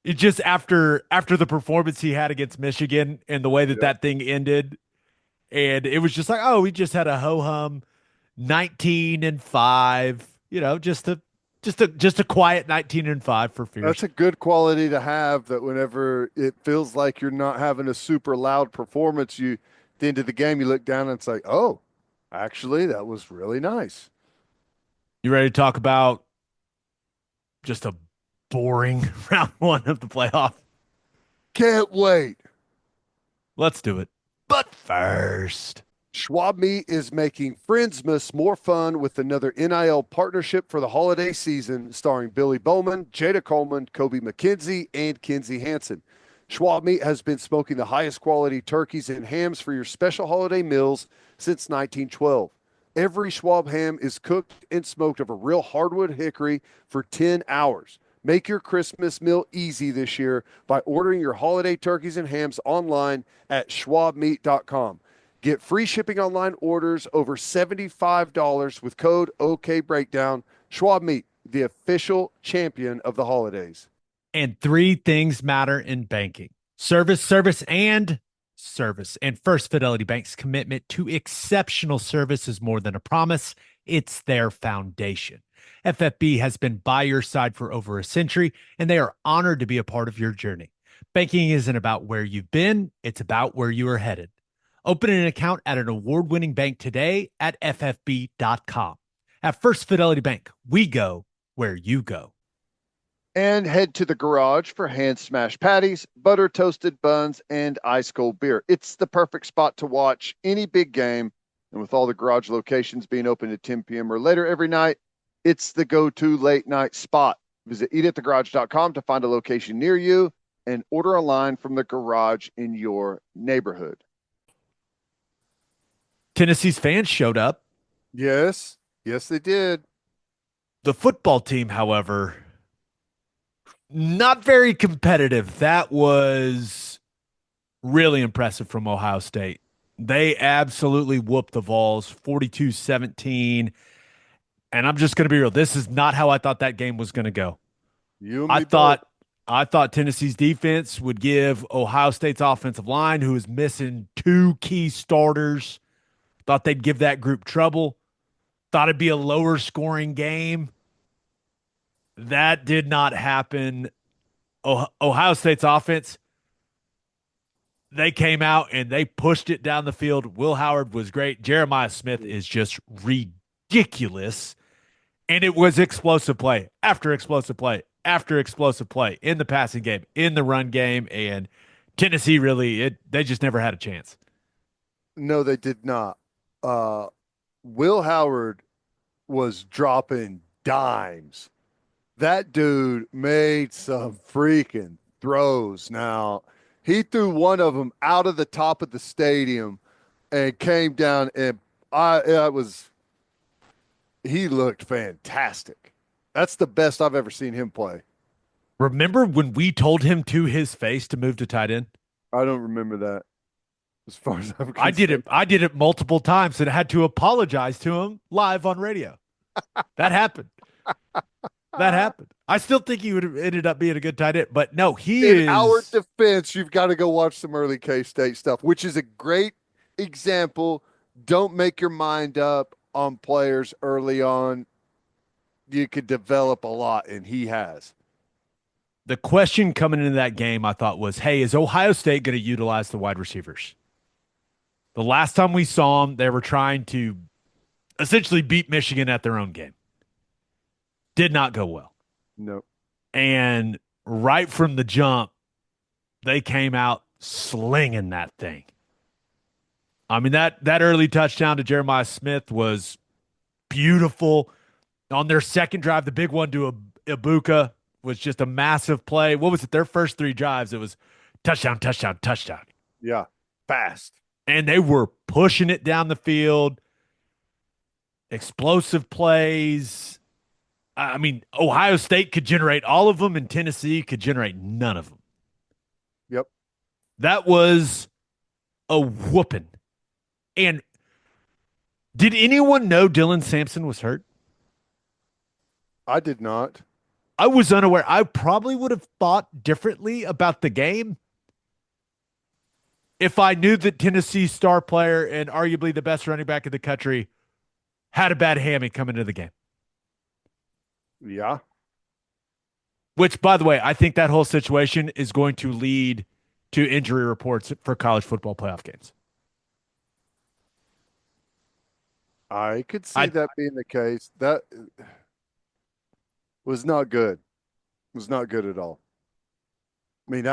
It just after the performance he had against Michigan and the way that Yeah. that thing ended, and it was just like, oh, we just had a ho hum 19-5. Just a quiet 19-5 for That's Fierce. a good quality to have that whenever it feels like you're not having a super loud performance, at the end of the game, you look down and it's like, oh, actually, that was really nice. You ready to talk about just a boring round one of the playoff? Can't wait. Let's do it. But first, Schwab Meat is making Friendsmas more fun with another NIL partnership for the holiday season, starring Billy Bowman, Jada Coleman, Kobe McKenzie, and Kinsey Hansen. Schwab Meat has been smoking the highest quality turkeys and hams for your special holiday meals since 1912. Every Schwab ham is cooked and smoked over real hardwood hickory for 10 hours. Make your Christmas meal easy this year by ordering your holiday turkeys and hams online at schwabmeat.com. Get free shipping online orders over $75 with code OKBreakdown. Schwab Meat, the official champion of the holidays. and three things matter in banking: service, service, and service. And First Fidelity Bank's commitment to exceptional service is more than a promise, it's their foundation. FFB has been by your side for over a century, and they are honored to be a part of your journey. Banking isn't about where you've been, it's about where you are headed. Open an account at an award-winning bank today at ffb.com. At First Fidelity Bank, we go where you go. And head to the garage for hand smashed patties, butter toasted buns, and ice cold beer. It's the perfect spot to watch any big game. And with all the garage locations being open at 10 p.m. or later every night, it's the go-to late night spot. Visit eatatthegarage.com to find a location near you and order online from the garage in your neighborhood. Tennessee's fans showed up. Yes. Yes, they did. The football team, however, not very competitive. That was really impressive from Ohio State. They absolutely whooped the Vols 42-17. And I'm just going to be real. This is not how I thought that game was going to go. You and I me both. thought I thought Tennessee's defense would give Ohio State's offensive line, who is missing two key starters, thought they'd give that group trouble. Thought it'd be a lower scoring game. That did not happen. Ohio State's offense, they came out and they pushed it down the field. Will Howard was great. Jeremiah Smith is just ridiculous. And it was explosive play after explosive play after explosive play in the passing game, in the run game. And Tennessee really, they just never had a chance. No, they did not. Will Howard was dropping dimes. That dude made some freaking throws. Now, he threw one of them out of the top of the stadium and came down, and he looked fantastic. That's the best I've ever seen him play. Remember when we told him to his face to move to tight end? I don't remember that as far as I'm I did concerned. it. I did it multiple times and had to apologize to him live on radio. That happened. That happened. I still think he would have ended up being a good tight end, but no, he In our is. defense, you've got to go watch some early K-State stuff, which is a great example. Don't make your mind up on players early on. You could develop a lot, and he has. The question coming into that game, I thought, was, hey, is Ohio State going to utilize the wide receivers? The last time we saw them, they were trying to essentially beat Michigan at their own game. Did not go well. No. And right from the jump, they came out slinging that thing. I mean, that early touchdown to Jeremiah Smith was beautiful. On their second drive, the big one to Ibuka was just a massive play. What was it? Their first three drives, it was touchdown, touchdown, touchdown. Yeah. Fast. And they were pushing it down the field. Explosive plays. I mean, Ohio State could generate all of them, and Tennessee could generate none of them. Yep. That was a whooping. And did anyone know Dylan Sampson was hurt? I did not. I was unaware. I probably would have thought differently about the game if I knew that Tennessee's star player and arguably the best running back in the country had a bad hammy coming into the game. Yeah. Which, by the way, I think that whole situation is going to lead to injury reports for college football playoff games. I could see I that being the case. That was not good. Was not good at all. I mean,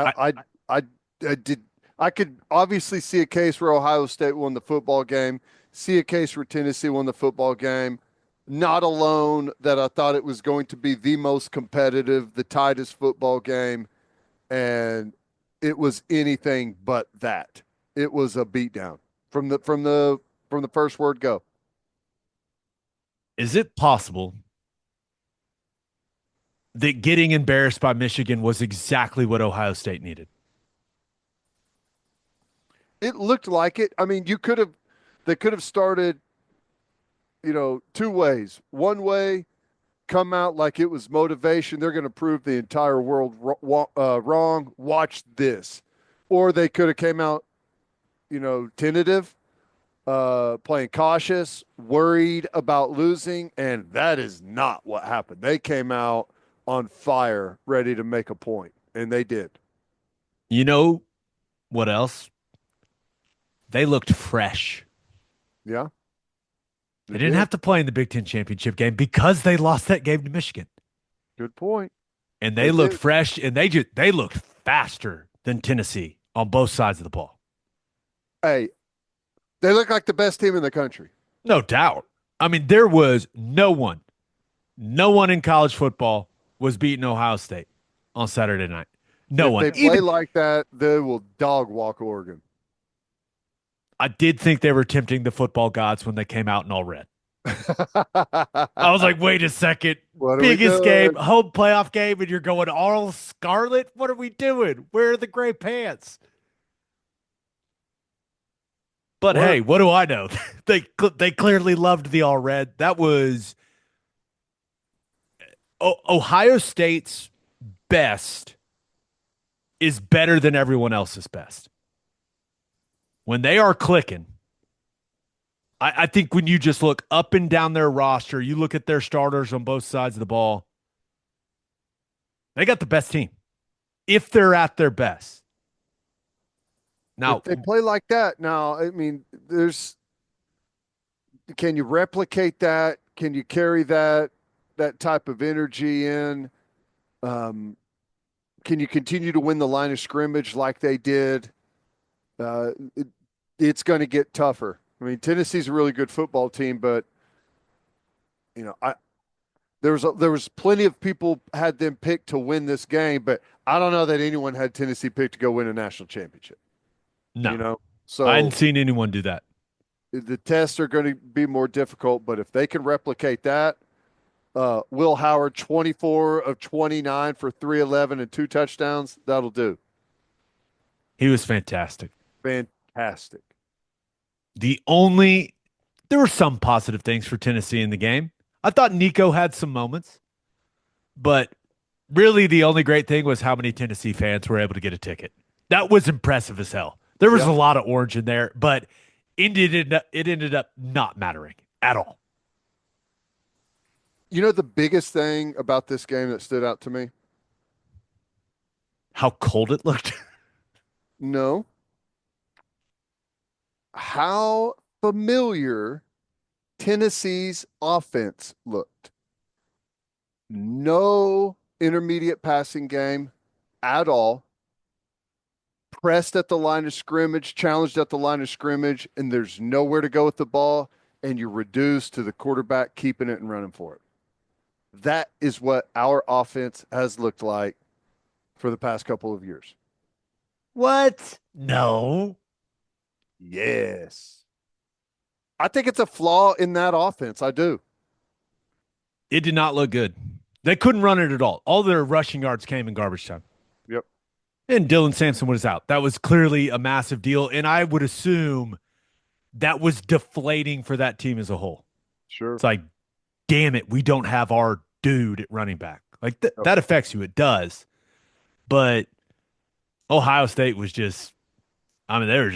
I could obviously see a case where Ohio State won the football game, see a case where Tennessee won the football game. Not alone that I thought it was going to be the most competitive, the tightest football game, and it was anything but that. It was a beatdown from the first word go. Is it possible that getting embarrassed by Michigan was exactly what Ohio State needed? It looked like it. I mean, they could have started, two ways. One way, come out like it was motivation. They're going to prove the entire world wrong. Watch this. Or they could have came out, tentative, playing cautious, worried about losing, and that is not what happened. They came out on fire, ready to make a point, and they did. You know what else? They looked fresh. Yeah. They didn't have to play in the Big Ten championship game because they lost that game to Michigan. Good point. And they looked fresh, and they looked faster than Tennessee on both sides of the ball. Hey, they look like the best team in the country. No doubt. I mean, there was no one in college football was beating Ohio State on Saturday night. No one. If they play like that, they will dog walk Oregon. I did think they were tempting the football gods when they came out in all red. I was like, wait a second. Biggest game, home playoff game, and you're going all scarlet? What are we doing? Where are the gray pants? But hey, what do I know? They clearly loved the all red. That was Ohio State's best is better than everyone else's best. When they are clicking, I think when you just look up and down their roster, you look at their starters on both sides of the ball, they got the best team if they're at their best. Now, if they play like that, I mean, can you replicate that? Can you carry that type of energy in? Can you continue to win the line of scrimmage like they did? It's going to get tougher. I mean, Tennessee's a really good football team, but I there was plenty of people had them picked to win this game, but I don't know that anyone had Tennessee picked to go win a national championship. No, I hadn't So seen anyone do that. the tests are going to be more difficult, but if they can replicate that, Will Howard 24 of 29 for 311 and 2 touchdowns, that'll do. He was fantastic. Fantastic. There were some positive things for Tennessee in the game. I thought Nico had some moments, but really the only great thing was how many Tennessee fans were able to get a ticket. That was impressive as hell. There was Yeah. a lot of orange in there, but it ended up not mattering at all. You know the biggest thing about this game that stood out to me? How cold it looked. No. How familiar Tennessee's offense looked. No intermediate passing game at all. Pressed at the line of scrimmage, challenged at the line of scrimmage, and there's nowhere to go with the ball, and you're reduced to the quarterback keeping it and running for it. That is what our offense has looked like for the past couple of years. What? No. Yes. I think it's a flaw in that offense. I do. It did not look good. They couldn't run it at all. All their rushing yards came in garbage time. Yep. And Dylan Sampson was out. That was clearly a massive deal. And I would assume that was deflating for that team as a whole. Sure. It's like, damn it, we don't have our dude at running back. Like that affects you. It does. But Ohio State was just, I mean, they were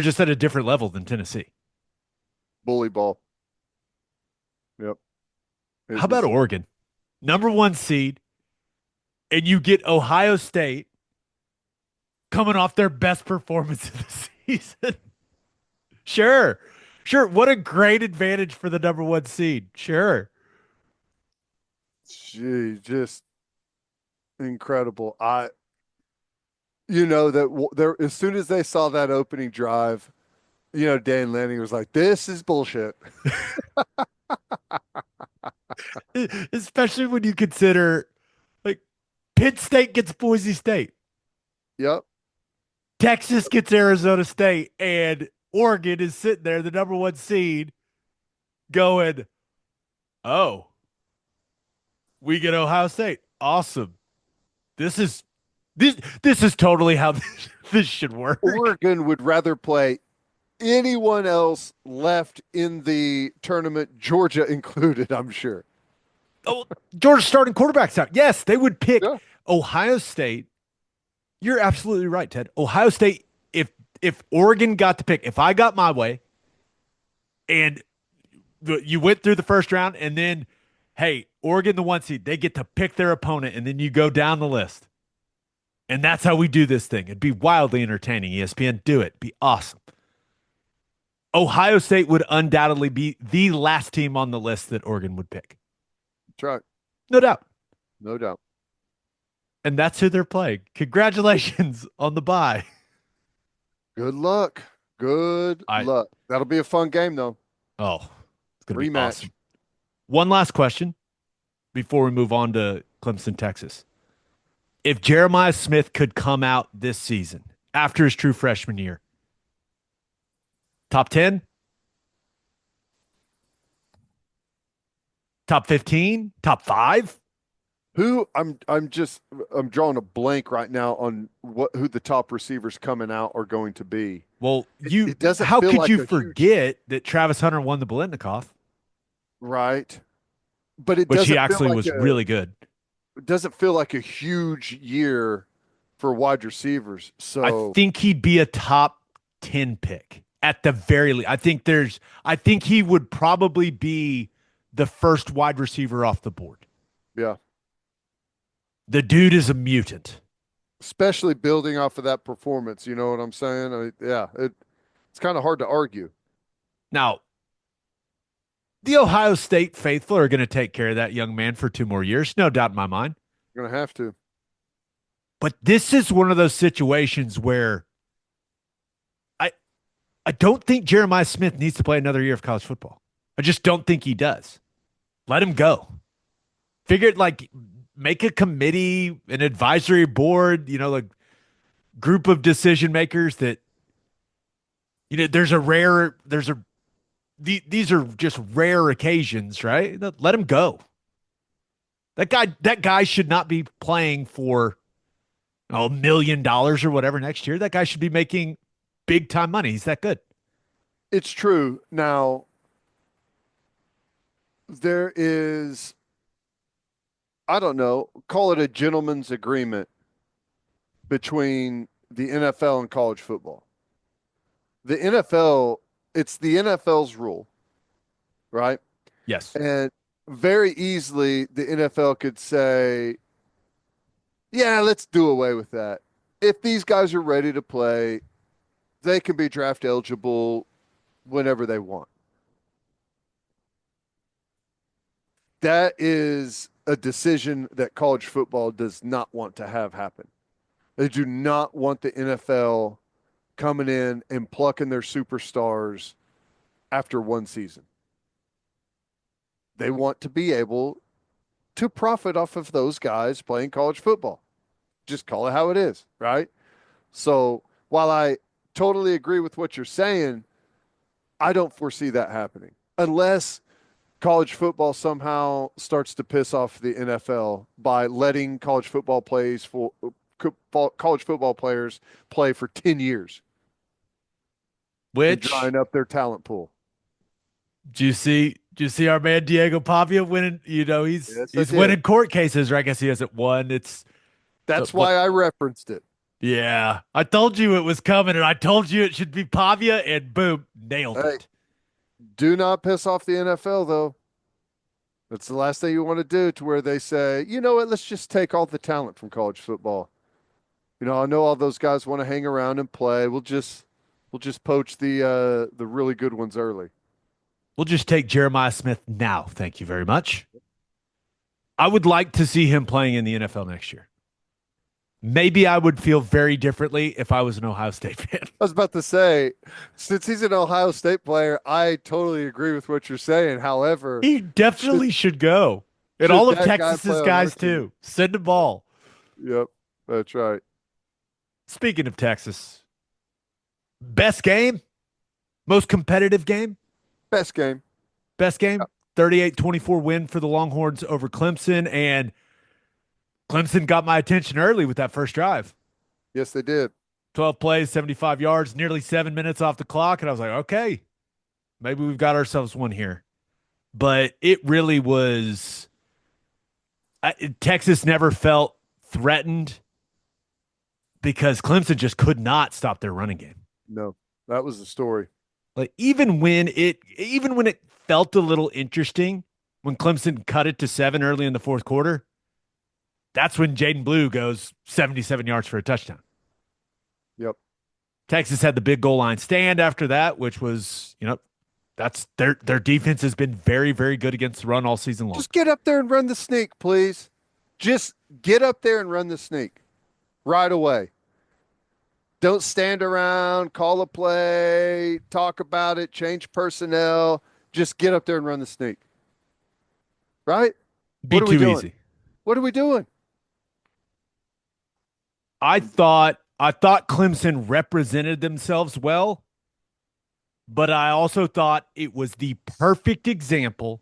just at a different level than Tennessee. Bully ball. Yep. How about Oregon? Number 1 seed, and you get Ohio State coming off their best performance of the season. Sure. What a great advantage for the number 1 seed. Sure. Gee, just incredible. That there as soon as they saw that opening drive, Dan Lanning was like, "This is bullshit." Especially when you consider, like, Penn State gets Boise State. Yep. Texas gets Arizona State, and Oregon is sitting there, the number 1 seed, going, oh, we get Ohio State. Awesome. This is totally how this should work. Oregon would rather play anyone else left in the tournament, Georgia included, I'm sure. Oh, Georgia's starting quarterback's out. Yes, they would pick Ohio State. You're absolutely right, Ted. Ohio State, if Oregon got to pick, if I got my way, and you went through the first round, and then, hey, Oregon, the 1 seed, they get to pick their opponent, and then you go down the list. And that's how we do this thing. It'd be wildly entertaining. ESPN, do it. Be awesome. Ohio State would undoubtedly be the last team on the list that Oregon would pick. That's right. No doubt. No doubt. And that's who they're playing. Congratulations on the bye. Good luck. Good luck. That'll be a fun game, though. Oh, it's going to be Rematch. awesome. One last question before we move on to Clemson, Texas. If Jeremiah Smith could come out this season after his true freshman year, top 10? Top 15? Top 5? I'm drawing a blank right now on who the top receivers coming out are going to be. Well, it doesn't how feel could like you a forget that Travis Hunter won the Biletnikoff? Right. But it Which doesn't he feel actually like was really good. It doesn't feel like a huge year for wide receivers. So I think he'd be a top 10 pick at the very least. I think he would probably be the first wide receiver off the board. Yeah. The dude is a mutant. Especially building off of that performance. You know what I'm saying? It's kind of hard to argue. Now, the Ohio State faithful are going to take care of that young man for 2 more years. No doubt in my mind. You're going to have to. But this is one of those situations where I don't think Jeremiah Smith needs to play another year of college football. I just don't think he does. Let him go. Figure it like make a committee, an advisory board, like group of decision makers that these are just rare occasions, right? Let him go. That guy should not be playing for $1 million or whatever next year. That guy should be making big time money. He's that good. It's true. Now, there is, I don't know, call it a gentleman's agreement between the NFL and college football. The NFL, it's the NFL's rule, right? Yes. And very easily the NFL could say, yeah, let's do away with that. If these guys are ready to play, they can be draft eligible whenever they want. That is a decision that college football does not want to have happen. They do not want the NFL coming in and plucking their superstars after one season. They want to be able to profit off of those guys playing college football. Just call it how it is, right? So while I totally agree with what you're saying, I don't foresee that happening unless college football somehow starts to piss off the NFL by letting college football players play for 10 years, Which drying up their talent pool. do you see our man Diego Pavia winning? Yes, He's winning court cases, or I guess he hasn't won. That's why I referenced it. Yeah, I told you it was coming, and I told you it should be Pavia, and boom, nailed it. Do not piss off the NFL, though. That's the last thing you want to do, to where they say, you know what, let's just take all the talent from college football. I know all those guys want to hang around and play. We'll just poach the really good ones early. We'll just take Jeremiah Smith now. Thank you very much. I would like to see him playing in the NFL next year. Maybe I would feel very differently if I was an Ohio State fan. I was about to say, since he's an Ohio State player, I totally agree with what you're saying. However, he definitely should go. And all of Texas's guys too. Send the ball. Yep, that's right. Speaking of Texas, best game, most competitive game, best game, 38-24 win for the Longhorns over Clemson, and Clemson got my attention early with that first drive. Yes, they did. 12 plays, 75 yards, nearly 7 minutes off the clock. And I was like, okay, maybe we've got ourselves one here. But it really was Texas never felt threatened because Clemson just could not stop their running game. No, that was the story. Like even when it felt a little interesting, when Clemson cut it to 7 early in the fourth quarter, that's when Jaden Blue goes 77 yards for a touchdown. Yep. Texas had the big goal line stand after that, which was, that's their defense has been very, very good against the run all season long. Just get up there and run the sneak, please. Just get up there and run the sneak right away. Don't stand around, call a play, talk about it, change personnel. Just get up there and run the sneak. Right? Be too easy. What are we doing? I thought Clemson represented themselves well, but I also thought it was the perfect example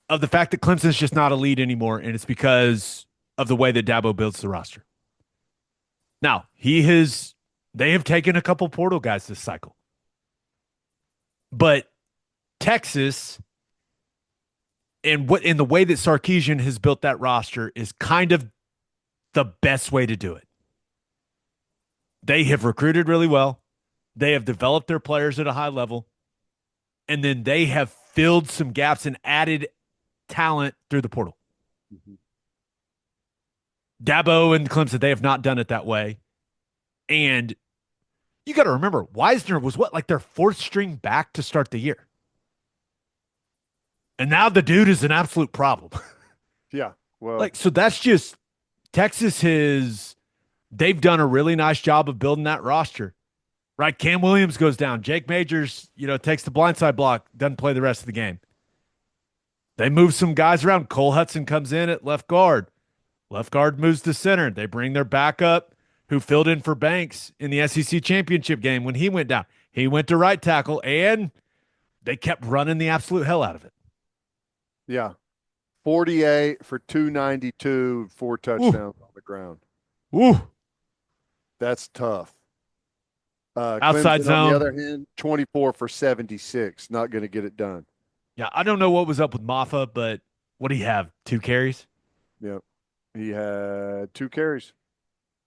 of the fact that Clemson's just not a lead anymore, and it's because of the way that Dabo builds the roster. Now, they have taken a couple portal guys this cycle. But Texas, and in the way that Sarkisian has built that roster is kind of the best way to do it. They have recruited really well. They have developed their players at a high level. And then they have filled some gaps and added talent through the portal. Mm-hmm. Dabo and Clemson, they have not done it that way. And you got to remember, Wisner was their fourth string back to start the year. And now the dude is an absolute problem. Yeah. Well, so that's just Texas they've done a really nice job of building that roster. right? Cam Williams goes down. Jake Majors, takes the blindside block, doesn't play the rest of the game. They move some guys around. Cole Hudson comes in at left guard. Left guard moves to center. They bring their backup who filled in for Banks in the SEC championship game when he went down. He went to right tackle, and they kept running the absolute hell out of it. Yeah. 48 for 292, 4 touchdowns on the ground. Ooh. That's tough. Outside Clemson, on the zone. other hand, 24 for 76. Not going to get it done. Yeah, I don't know what was up with Maffa, but what do you have? 2 carries? Yep. He had 2 carries.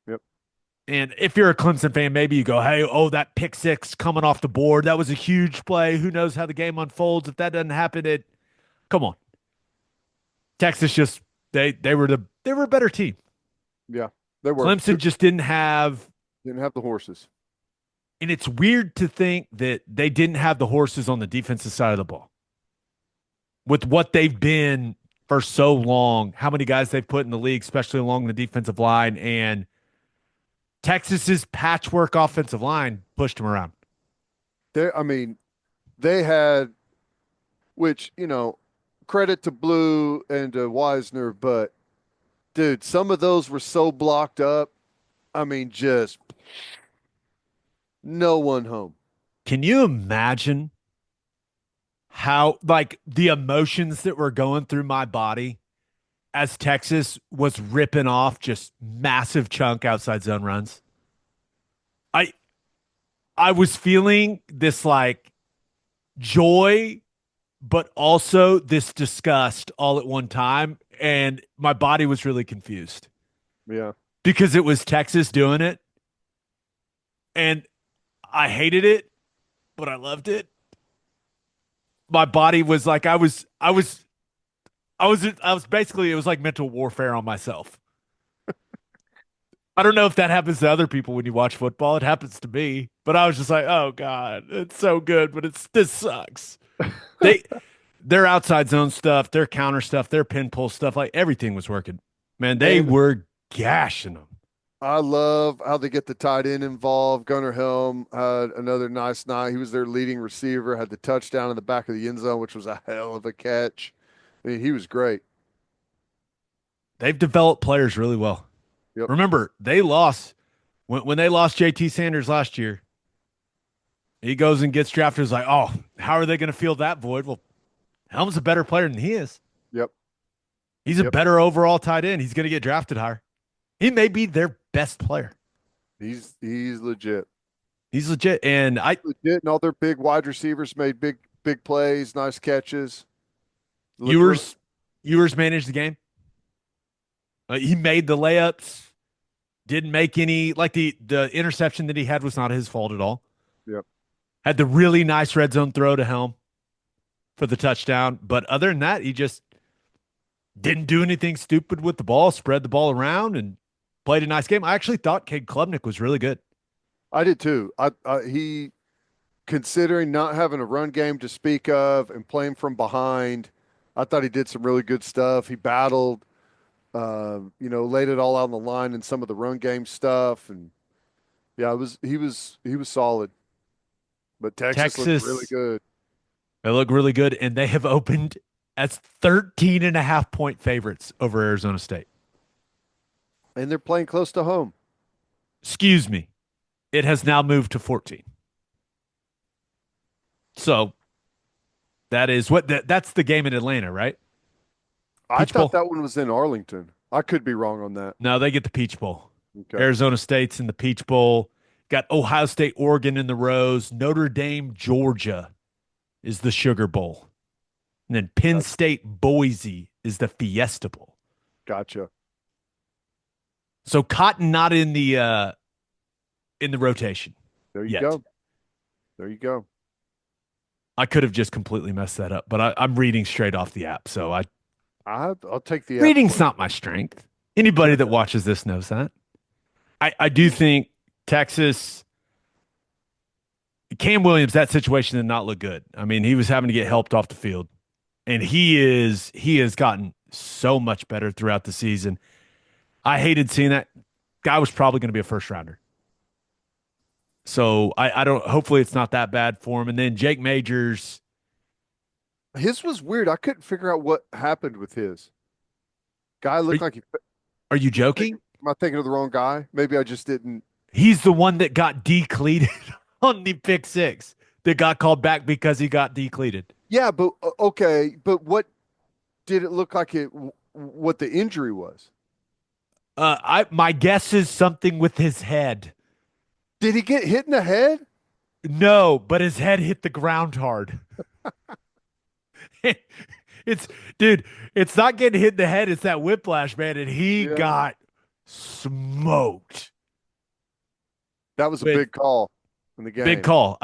Yep. And if you're a Clemson fan, maybe you go, hey, that pick six coming off the board, that was a huge play. Who knows how the game unfolds? If that doesn't happen, come on. Texas just they were a better team. Yeah, they were. Clemson just didn't have the horses. And it's weird to think that they didn't have the horses on the defensive side of the ball. With what they've been for so long, how many guys they've put in the league, especially along the defensive line, and Texas's patchwork offensive line pushed them around. They had, which, credit to Blue and to Wisner, but dude, some of those were so blocked up. Just no one home. Can you imagine how, like, the emotions that were going through my body as Texas was ripping off just massive chunk outside zone runs? I was feeling this like joy, but also this disgust all at one time. And my body was really confused. Yeah. Because it was Texas doing it. And I hated it, but I loved it. My body was like, I was basically, it was like mental warfare on myself. I don't know if that happens to other people when you watch football. It happens to me, but I was just like, oh God, it's so good, but this sucks. Their outside zone stuff, their counter stuff, their pin pull stuff, like everything was working. Man, they were gashing them. I love how they get the tight end involved. Gunnar Helm had another nice night. He was their leading receiver, had the touchdown in the back of the end zone, which was a hell of a catch. He was great. They've developed players really well. Yep. Remember, they lost when they lost JT Sanders last year. He goes and gets drafted. It's like, oh, how are they going to fill that void? Well, Helm's a better player than he is. Yep. He's a better overall tight end. He's going to get drafted higher. He may be their best player. He's legit. He's legit. And legit, and all their big wide receivers made big plays, nice catches. Ewers managed the game. He made the layups. Didn't make any, like the interception that he had was not his fault at all. Yep. Had the really nice red zone throw to Helm for the touchdown. But other than that, he just didn't do anything stupid with the ball, spread the ball around, and played a nice game. I actually thought Cade Klubnik was really good. I did too. He, considering not having a run game to speak of and playing from behind, I thought he did some really good stuff. He battled, laid it all out on the line in some of the run game stuff, and yeah, he was solid. But Texas looked really good. They look really good, and they have opened as 13.5-point favorites over Arizona State. And they're playing close to home. Excuse me. It has now moved to 14. So that's the game in Atlanta, right? I thought that one was in Arlington. I could be wrong on that. No, they get the Peach Bowl. Okay. Arizona State's in the Peach Bowl. Got Ohio State, Oregon in the Rose. Notre Dame, Georgia is the Sugar Bowl. And then Penn State, Boise is the Fiesta Bowl. Gotcha. So Cotton not in the rotation. There you go. There you go. I could have just completely messed that up, but I'm reading straight off the app, so I'll take the reading's not my strength. Anybody that watches this knows that. I do think Texas, Cam Williams, that situation did not look good. I mean, he was having to get helped off the field, and he has gotten so much better throughout the season. I hated seeing that. Guy was probably going to be a first rounder. So I don't. Hopefully, it's not that bad for him. And then Jake Majors. His was weird. I couldn't figure out what happened with his. Guy Are, looked like he. are you Am I thinking, joking? am I thinking of the wrong guy? Maybe I just didn't. He's the one that got decleated on the pick six. That got called back because he got decleated. Yeah, but okay. But what did it look like? What the injury was? I my guess is something with his head. Did he get hit in the head? No, but his head hit the ground hard. It's dude, it's not getting hit in the head, it's that whiplash, man. And he Yeah, got smoked. that was a With big call in the big game. call.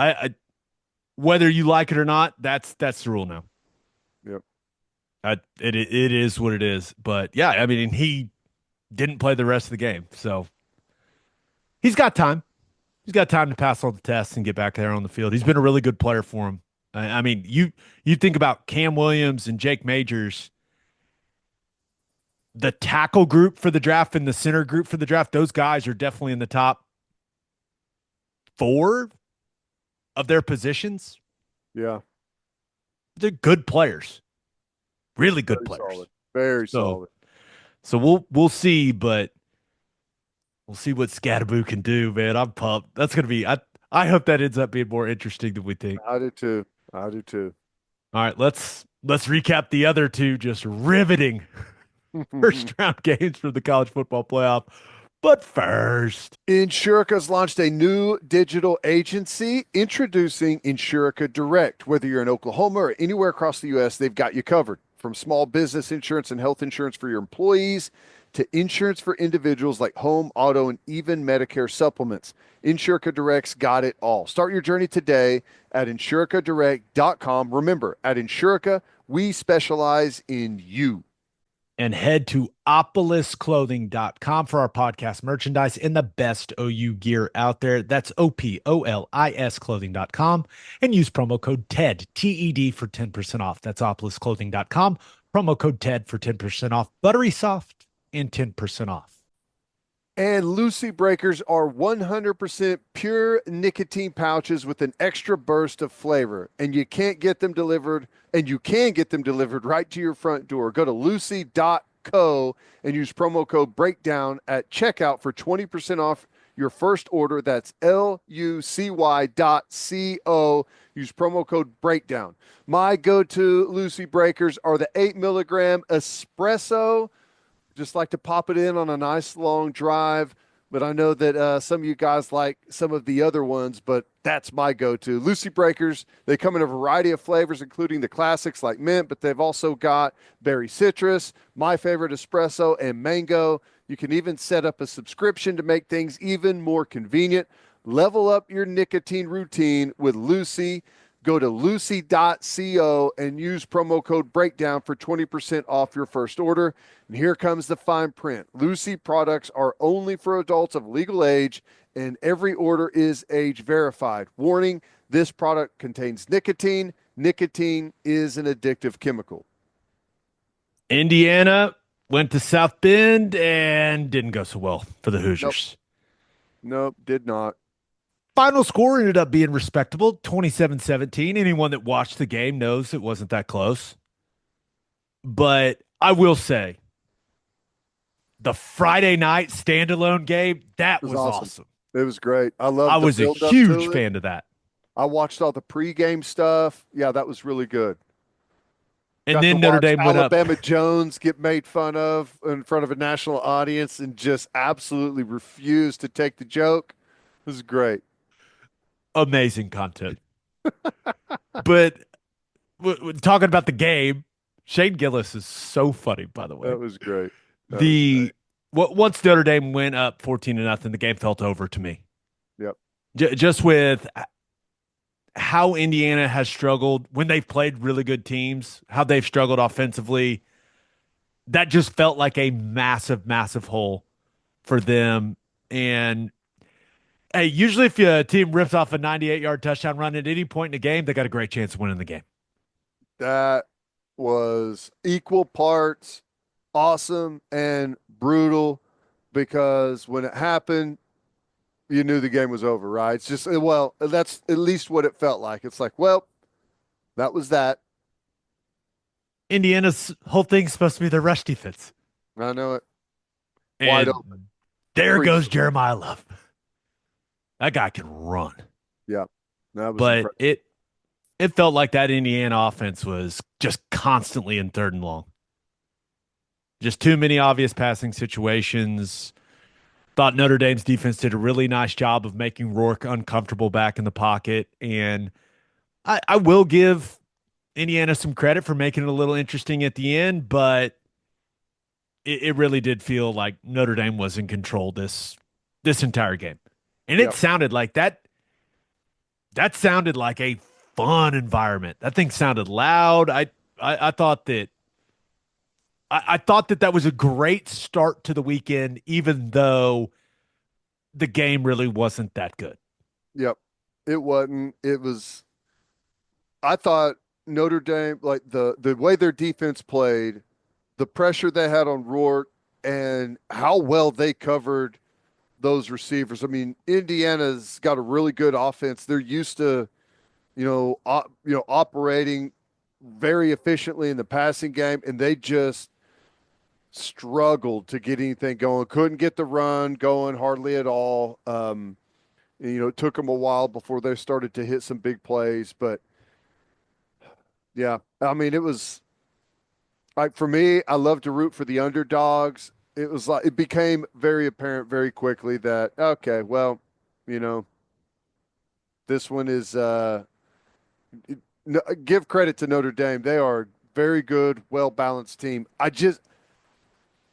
Whether you like it or not, that's the rule now. Yep. It is what it is. But yeah, I mean, he didn't play the rest of the game, so he's got time. He's got time to pass all the tests and get back there on the field. He's been a really good player for him. I mean, you think about Cam Williams and Jake Majors, the tackle group for the draft and the center group for the draft. Those guys are definitely in the top four of their positions. Yeah. They're good players, really good Very players. solid. Very So, solid. so we'll see, but we'll see what Scadaboo can do, man. I'm pumped. That's gonna be. I hope that ends up being more interesting than we think. I do too. I do too. All right, let's recap the other two just riveting first round games for the college football playoff. But first, Insurica's launched a new digital agency introducing Insurica Direct. Whether you're in Oklahoma or anywhere across the U.S., they've got you covered. From small business insurance and health insurance for your employees to insurance for individuals like home, auto, and even Medicare supplements. Insurica Direct's got it all. Start your journey today at insuricadirect.com. Remember, at Insurica, we specialize in you. and head to opolisclothing.com for our podcast merchandise and the best OU gear out there. That's OPOLIS clothing.com and use promo code TED, TED for 10% off. That's opolisclothing.com. Promo code TED for 10% off. Buttery soft and 10% off. And Lucy Breakers are 100% pure nicotine pouches with an extra burst of flavor. And you can get them delivered right to your front door. Go to lucy.co and use promo code breakdown at checkout for 20% off your first order. That's lucy.co. Use promo code breakdown. My go-to Lucy Breakers are the 8 milligram espresso. Just like to pop it in on a nice long drive. But I know that some of you guys like some of the other ones, but that's my go-to. Lucy Breakers, they come in a variety of flavors, including the classics like mint, but they've also got berry citrus, my favorite espresso, and mango. You can even set up a subscription to make things even more convenient. Level up your nicotine routine with Lucy. Go to lucy.co and use promo code breakdown for 20% off your first order. And here comes the fine print. Lucy products are only for adults of legal age, and every order is age verified. Warning, this product contains nicotine. Nicotine is an addictive chemical. Indiana went to South Bend and didn't go so well for the Nope. Hoosiers. Nope, did not. Final score ended up being respectable, 27-17. Anyone that watched the game knows it wasn't that close. But I will say, the Friday night standalone game, that It was was awesome. awesome. It was great. I I loved the was a build up huge to it. fan of that. I watched all the pregame stuff. Yeah, that was really good. And Got to then Notre watch Dame went up. Alabama Jones get made fun of in front of a national audience and just absolutely refuse to take the joke. It was great. Amazing content. But talking about the game, Shane Gillis is so funny, by the way. That was great. That was The great. once Notre Dame went up 14-0, the game felt over to me. Yep. Just with how Indiana has struggled when they've played really good teams, how they've struggled offensively. That just felt like a massive, massive hole for them. And hey, usually if a team rips off a 98-yard touchdown run at any point in the game, they got a great chance of winning the game. That was equal parts awesome and brutal because when it happened, you knew the game was over, right? It's just, well, that's at least what it felt like. It's like, well, that was that. Indiana's whole thing's supposed to be their rush defense. I know it. Wide open. And there Freaks. goes Jeremiah Love. That guy can run. Yeah. That was But impressive. it felt like that Indiana offense was just constantly in third and long. Just too many obvious passing situations. Thought Notre Dame's defense did a really nice job of making Rourke uncomfortable back in the pocket. And I will give Indiana some credit for making it a little interesting at the end, but it really did feel like Notre Dame was in control this entire game. And it Yep. sounded like that sounded like a fun environment. That thing sounded loud. I thought that I thought that was a great start to the weekend, even though the game really wasn't that good. Yep. It wasn't. It was, I thought Notre Dame, like the way their defense played, the pressure they had on Rourke, and how well they covered those receivers. I mean, Indiana's got a really good offense. They're used to, operating very efficiently in the passing game, and they just struggled to get anything going. Couldn't get the run going hardly at all. It took them a while before they started to hit some big plays, but yeah, I mean, it was like for me, I love to root for the underdogs. It was like it became very apparent very quickly that okay, well, you know, this one is give credit to Notre Dame. They are a very good, well balanced team. I just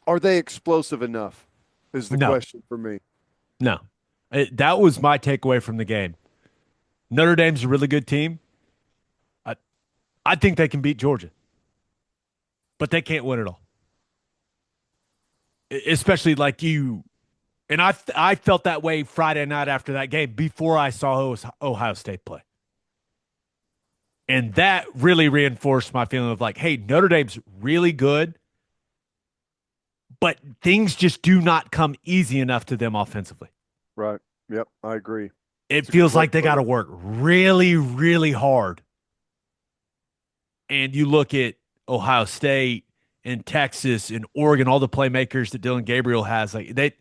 are they explosive enough? Is the No, question for me. no. That was my takeaway from the game. Notre Dame's a really good team. I, I think they can beat Georgia, but they can't win it all. Especially like you and I felt that way Friday night after that game before I saw Ohio State play. And that really reinforced my feeling of like, hey, Notre Dame's really good, but things just do not come easy enough to them offensively. Right. Yep, I agree. It It's a good feels way like to they put got it. to work really, really hard. And you look at Ohio State and Texas and Oregon, all the playmakers that Dylan Gabriel has, like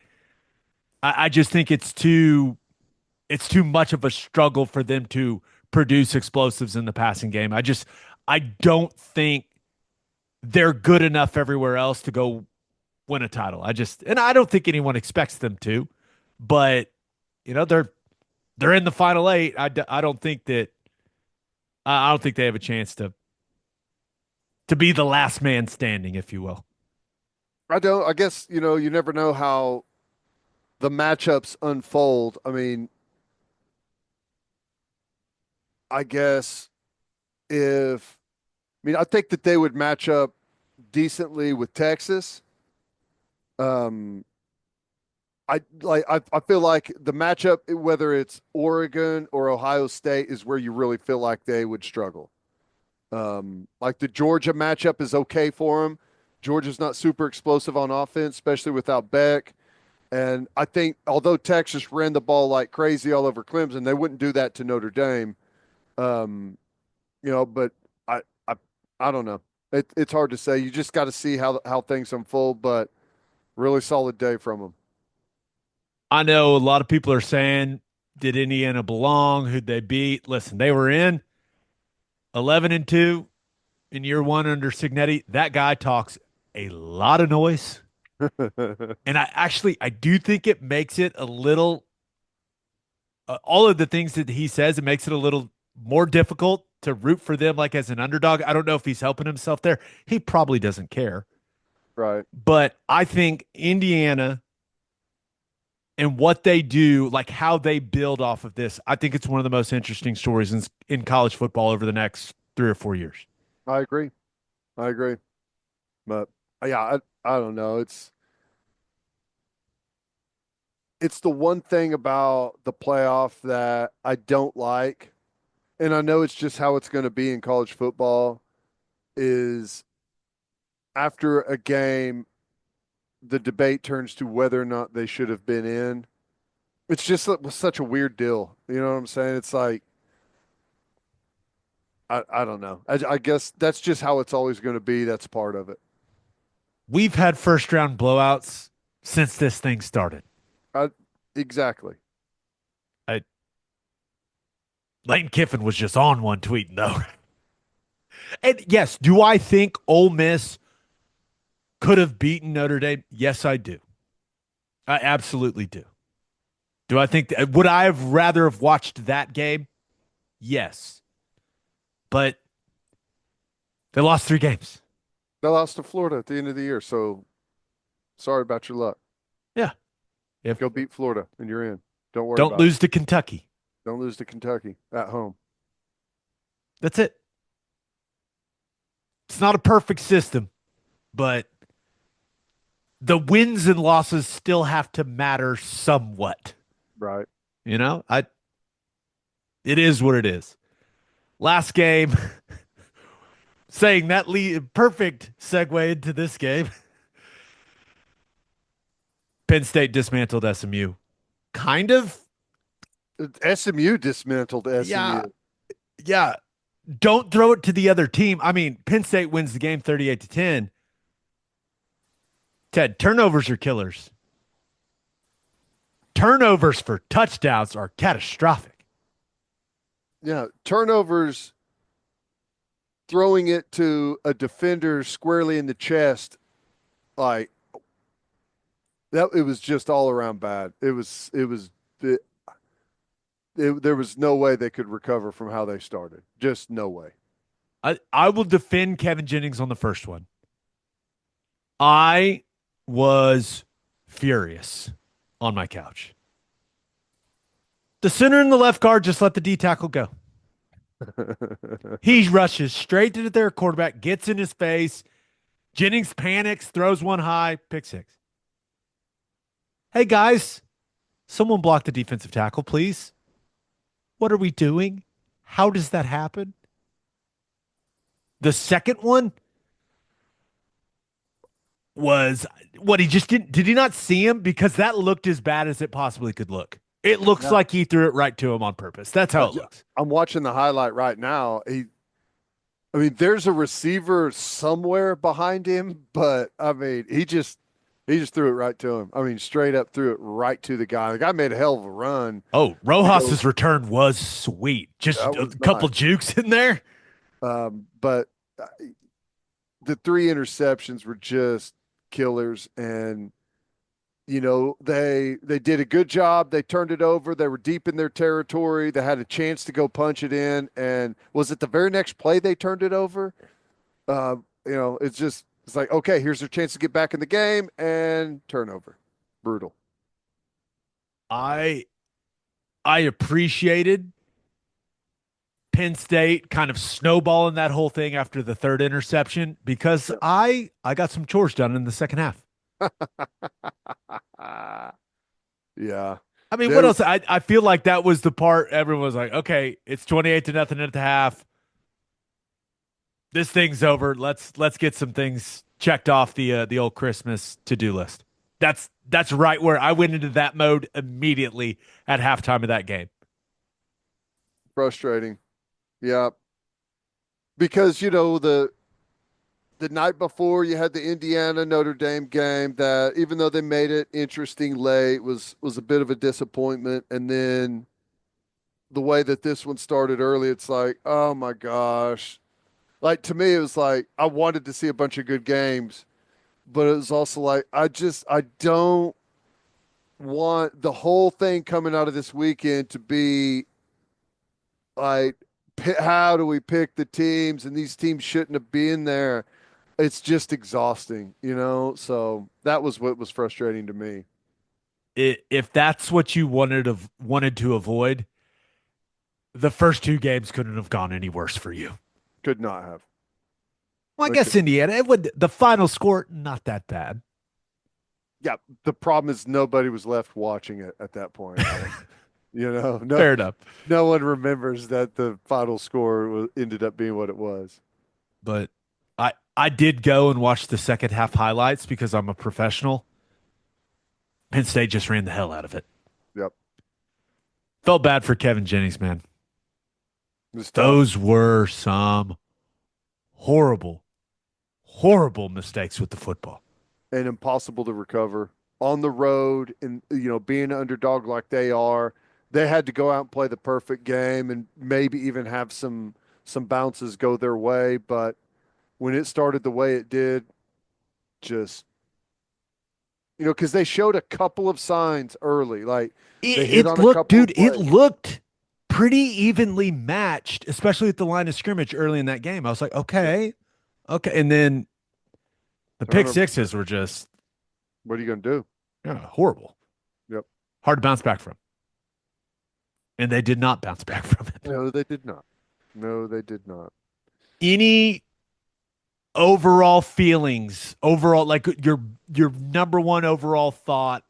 I just think it's too much of a struggle for them to produce explosives in the passing game. I don't think they're good enough everywhere else to go win a title. And I don't think anyone expects them to, but they're in the final eight. I don't think that I don't think they have a chance to be the last man standing, if you will. I don't. I guess you never know how the matchups unfold. I mean, I guess if I think that they would match up decently with Texas. Um, I feel like the matchup, whether it's Oregon or Ohio State, is where you really feel like they would struggle. Like the Georgia matchup is okay for them. Georgia's not super explosive on offense, especially without Beck. And I think although Texas ran the ball like crazy all over Clemson, they wouldn't do that to Notre Dame. Um, but I I I don't know. It's hard to say. You just got to see how things unfold. But really solid day from them. I know a lot of people are saying, did Indiana belong? Who'd they beat? Listen, they were in 11-2 in year one under Signetti. That guy talks a lot of noise. And I do think it makes it a little, all of the things that he says, it makes it a little more difficult to root for them like as an underdog. I don't know if he's helping himself there. He probably doesn't care. Right. But I think Indiana and what they do, like how they build off of this, I think it's one of the most interesting stories in college football over the next 3 or 4 years. I agree. I agree. But yeah, I don't know. It's the one thing about the playoff that I don't like, and I know it's just how it's going to be in college football, is after a game, the debate turns to whether or not they should have been in. It's just it was such a weird deal. You know what I'm saying? It's like I don't know. I guess that's just how it's always going to be. That's part of it. We've had first round blowouts since this thing started. I, exactly. I, Lane Kiffin was just on one tweeting though. And yes, do I think Ole Miss could have beaten Notre Dame? Yes, I do. I absolutely do. Do I think would I have rather have watched that game? Yes. But they lost 3 games. They lost to Florida at the end of the year, so sorry about your luck. Yeah. If Go beat Florida and you're in. Don't worry don't about it. lose to Kentucky. Don't lose to Kentucky at home. That's it. It's not a perfect system, but the wins and losses still have to matter somewhat. Right. You know, it is what it is. Last game, saying that perfect segue into this game. Penn State dismantled SMU. Kind of. SMU dismantled Yeah. SMU. Yeah. Don't throw it to the other team. I mean, Penn State wins the game 38-10. Ted, turnovers are killers. Turnovers for touchdowns are catastrophic. Yeah, turnovers, throwing it to a defender squarely in the chest, like that. It was just all around bad. There was no way they could recover from how they started. Just no way. I will defend Kevin Jennings on the first one. I was furious on my couch. The center and the left guard just let the D tackle go. He rushes straight to their quarterback, gets in his face. Jennings panics, throws one high, pick six. Hey, guys, someone block the defensive tackle, please. What are we doing? How does that happen? The second one was what he just didn't. Did he not see him? Because that looked as bad as it possibly could look. It looks Yeah. like he threw it right to him on purpose. That's how it looks. I'm watching the highlight right now. I mean, there's a receiver somewhere behind him, but I mean, he just threw it right to him. I mean, straight up threw it right to the guy. The guy made a hell of a run. Oh, Rojas's return was sweet. Just That a was couple nice. jukes in there. But the three interceptions were just killers, and they did a good job. They turned it over. They were deep in their territory. They had a chance to go punch it in, and was it the very next play they turned it over? It's like, okay, here's their chance to get back in the game, and turnover. Brutal. I appreciated Penn State kind of snowballing that whole thing after the third interception because I got some chores done in the second half. Yeah. I mean, what There, else? I feel like that was the part everyone was like, okay, it's 28-0 at the half. This thing's over. Let's get some things checked off the old Christmas to-do list. That's right where I went into that mode immediately at halftime of that game. frustrating. Yeah. Because, the night before you had the Indiana Notre Dame game that even though they made it interesting late was a bit of a disappointment, and then the way that this one started early, it's like, oh my gosh. Like to me it was like I wanted to see a bunch of good games, but it was also like I don't want the whole thing coming out of this weekend to be like how do we pick the teams, and these teams shouldn't have been there. It's just exhausting. So that was what was frustrating to me. If that's what you wanted to avoid, the first 2 games couldn't have gone any worse for you. Could not have. Well, I Like, guess Indiana, the final score, not that bad. yeah, the problem is nobody was left watching it at that point. No, Fair enough. no one remembers that the final score ended up being what it was. But I did go and watch the second half highlights because I'm a professional. Penn State just ran the hell out of it. Yep. Felt bad for Kevin Jennings, man. It was tough Those were some horrible, horrible mistakes with the football. and impossible to recover on the road, and being an underdog like they are. They had to go out and play the perfect game and maybe even have some bounces go their way, but when it started the way it did, just because they showed a couple of signs early, like they hit It on a looked, couple of dude, it plays. looked pretty evenly matched, especially at the line of scrimmage early in that game. I was like, Yep. okay, okay. And then the pick Turnovers. sixes were just What are you going to do? horrible, Yep. hard to bounce back from. And they did not bounce back from it. No, they did not. No, they did not. Any overall feelings, overall, like your number one overall thought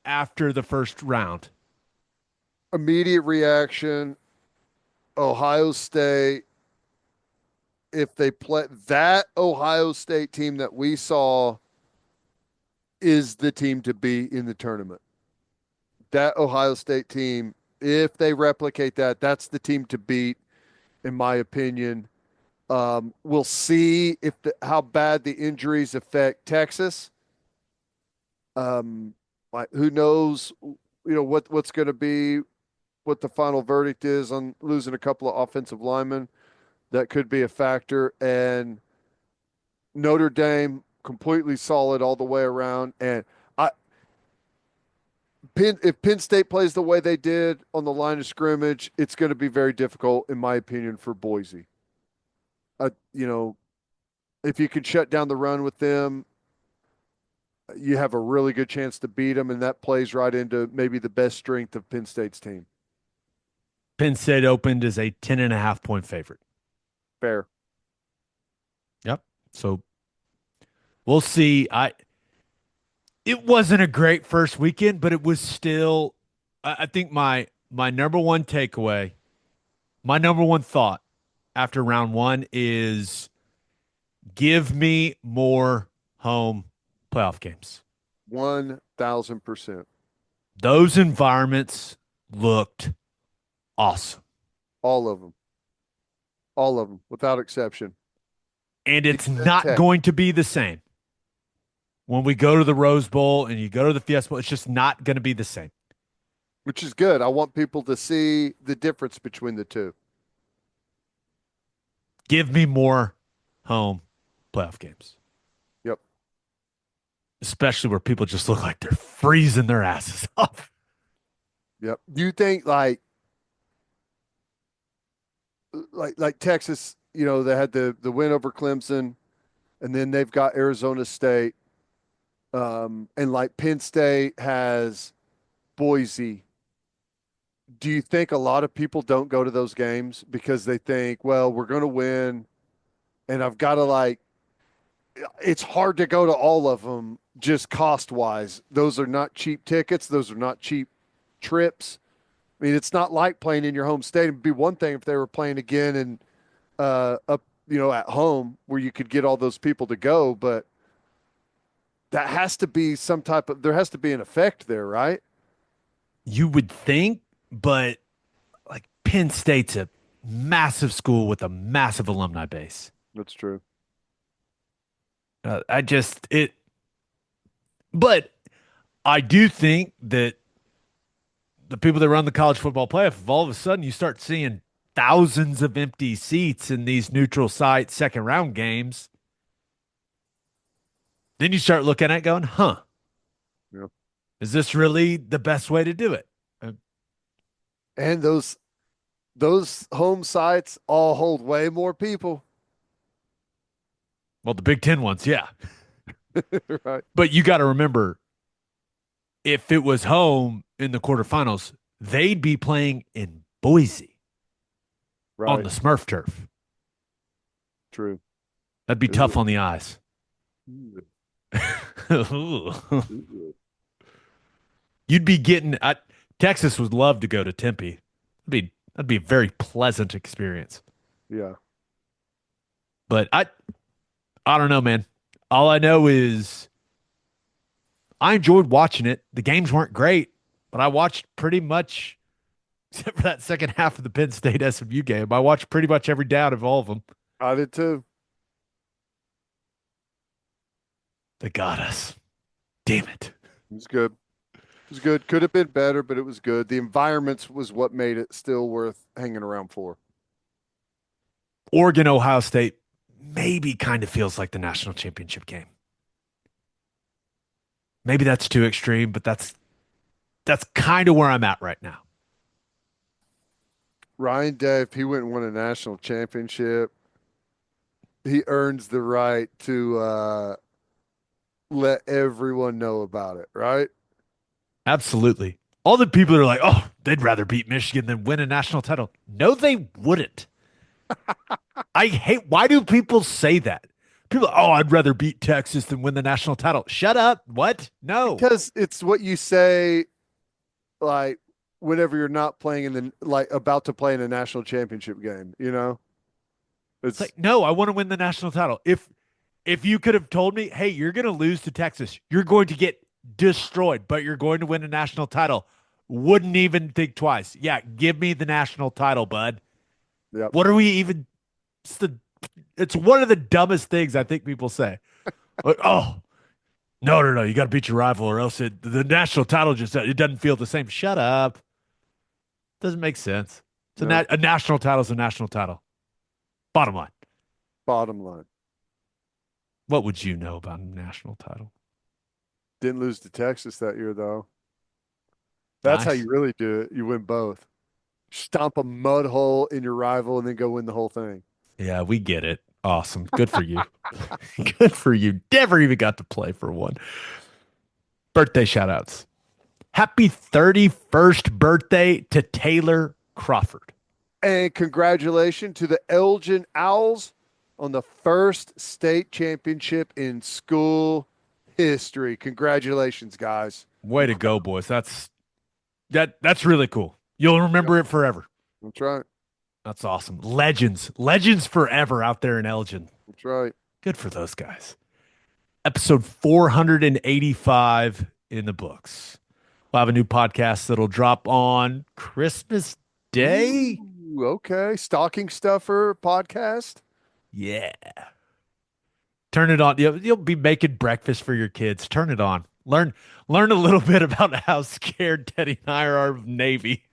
after the first round? Immediate reaction, Ohio State, if they play that Ohio State team that we saw is the team to beat in the tournament. That Ohio State team, if they replicate that, that's the team to beat, in my opinion. We'll see how bad the injuries affect Texas. Like who knows, what's going to be, what the final verdict is on losing a couple of offensive linemen. That could be a factor. And Notre Dame completely solid all the way around. And I, if Penn State plays the way they did on the line of scrimmage, it's going to be very difficult, in my opinion, for Boise. You know, if you can shut down the run with them, you have a really good chance to beat them, and that plays right into maybe the best strength of Penn State's team. Penn State opened as a 10.5 point favorite. Fair. Yep. So we'll see. It wasn't a great first weekend, but it was still I think my number one takeaway, my number one thought after round one is give me more home playoff games. 1,000%. Those environments looked awesome. All of them. All of them, without exception. And it's Even not Tech, going to be the same. When we go to the Rose Bowl and you go to the Fiesta Bowl, it's just not going to be the same. which is good. I want people to see the difference between the two. Give me more home playoff games, Yep. especially where people just look like they're freezing their asses off. Yep. Do you think like Texas, they had the win over Clemson, and then they've got Arizona State, and like Penn State has Boise. Do you think a lot of people don't go to those games because they think, well, we're going to win, and I've got to it's hard to go to all of them just cost wise. Those are not cheap tickets. Those are not cheap trips. I mean, it's not like playing in your home stadium. It'd be one thing if they were playing again and up, at home where you could get all those people to go, but that has to be there has to be an effect there, right? You would think, but like Penn State's a massive school with a massive alumni base. That's true. But I do think that the people that run the college football playoff, if all of a sudden you start seeing thousands of empty seats in these neutral site second round games, then you start looking at it going, huh, Yeah. is this really the best way to do it? And those home sites all hold way more people. Well, the Big Ten ones, yeah. Right. But you got to remember, if it was home in the quarterfinals, they'd be playing in Boise on Right. the Smurf turf. True. That'd be tough on the eyes. You'd be getting Texas would love to go to Tempe. That'd be a very pleasant experience. Yeah. But I don't know, man. All I know is I enjoyed watching it. The games weren't great, but I watched pretty much except for that second half of the Penn State SMU game. I watched pretty much every down of all of them. I did too. They got us. Damn it. It was good. It was good. Could have been better, but it was good. The environments was what made it still worth hanging around for. Oregon, Ohio State maybe kind of feels like the national championship game. Maybe that's too extreme, but that's kind of where I'm at right now. Ryan Day, if he went and won a national championship, he earns the right to let everyone know about it, right? Absolutely. All the people are like, oh, they'd rather beat Michigan than win a national title. No, they wouldn't. I hate, why do people say that? People, oh, I'd rather beat Texas than win the national title. Shut up. What? No. Because it's what you say, like whenever you're not playing in the like about to play in a national championship game, you know? It's like, no, I want to win the national title. If you could have told me, hey, you're going to lose to Texas, you're going to get destroyed, but you're going to win a national title, wouldn't even think twice. Yeah, give me the national title, bud. Yep. What are we even? It's one of the dumbest things I think people say. Like, oh, no, you got to beat your rival, or else the national title just it doesn't feel the same. Shut up. Doesn't make sense. It's a national title is a national title. Bottom line. Bottom line. What would you know about a national title? Didn't lose to Texas that year, though. That's how Nice. you really do it. You win both. Stomp a mud hole in your rival and then go win the whole thing. Yeah, we get it. Awesome. Good for you. Good for you. Never even got to play for one. Birthday shout outs. Happy 31st birthday to Taylor Crawford. And congratulations to the Elgin Owls on the first state championship in school history. Congratulations, guys. Way to go, boys. That's really cool. You'll remember it forever. That's right. That's awesome. Legends forever out there in Elgin. That's right. Good for those guys. Episode 485 in the books. We'll have a new podcast that'll drop on Christmas Day. Ooh, okay. Stocking Stuffer podcast. Yeah. Turn it on. You'll be making breakfast for your kids. Turn it on. Learn a little bit about how scared Teddy and I are of Navy.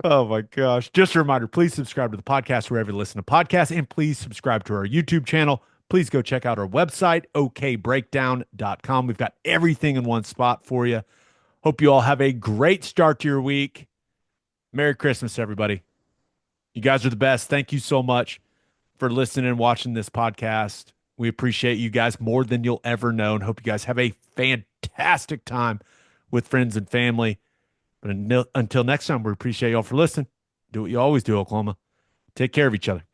Oh my gosh. Just a reminder, please subscribe to the podcast wherever you listen to podcasts, and please subscribe to our YouTube channel. Please go check out our website, okbreakdown.com. We've got everything in one spot for you. Hope you all have a great start to your week. Merry Christmas, everybody. You guys are the best. Thank you so much for listening and watching this podcast. We appreciate you guys more than you'll ever know, and hope you guys have a fantastic time with friends and family. But until next time, we appreciate y'all for listening. Do what you always do, Oklahoma. Take care of each other.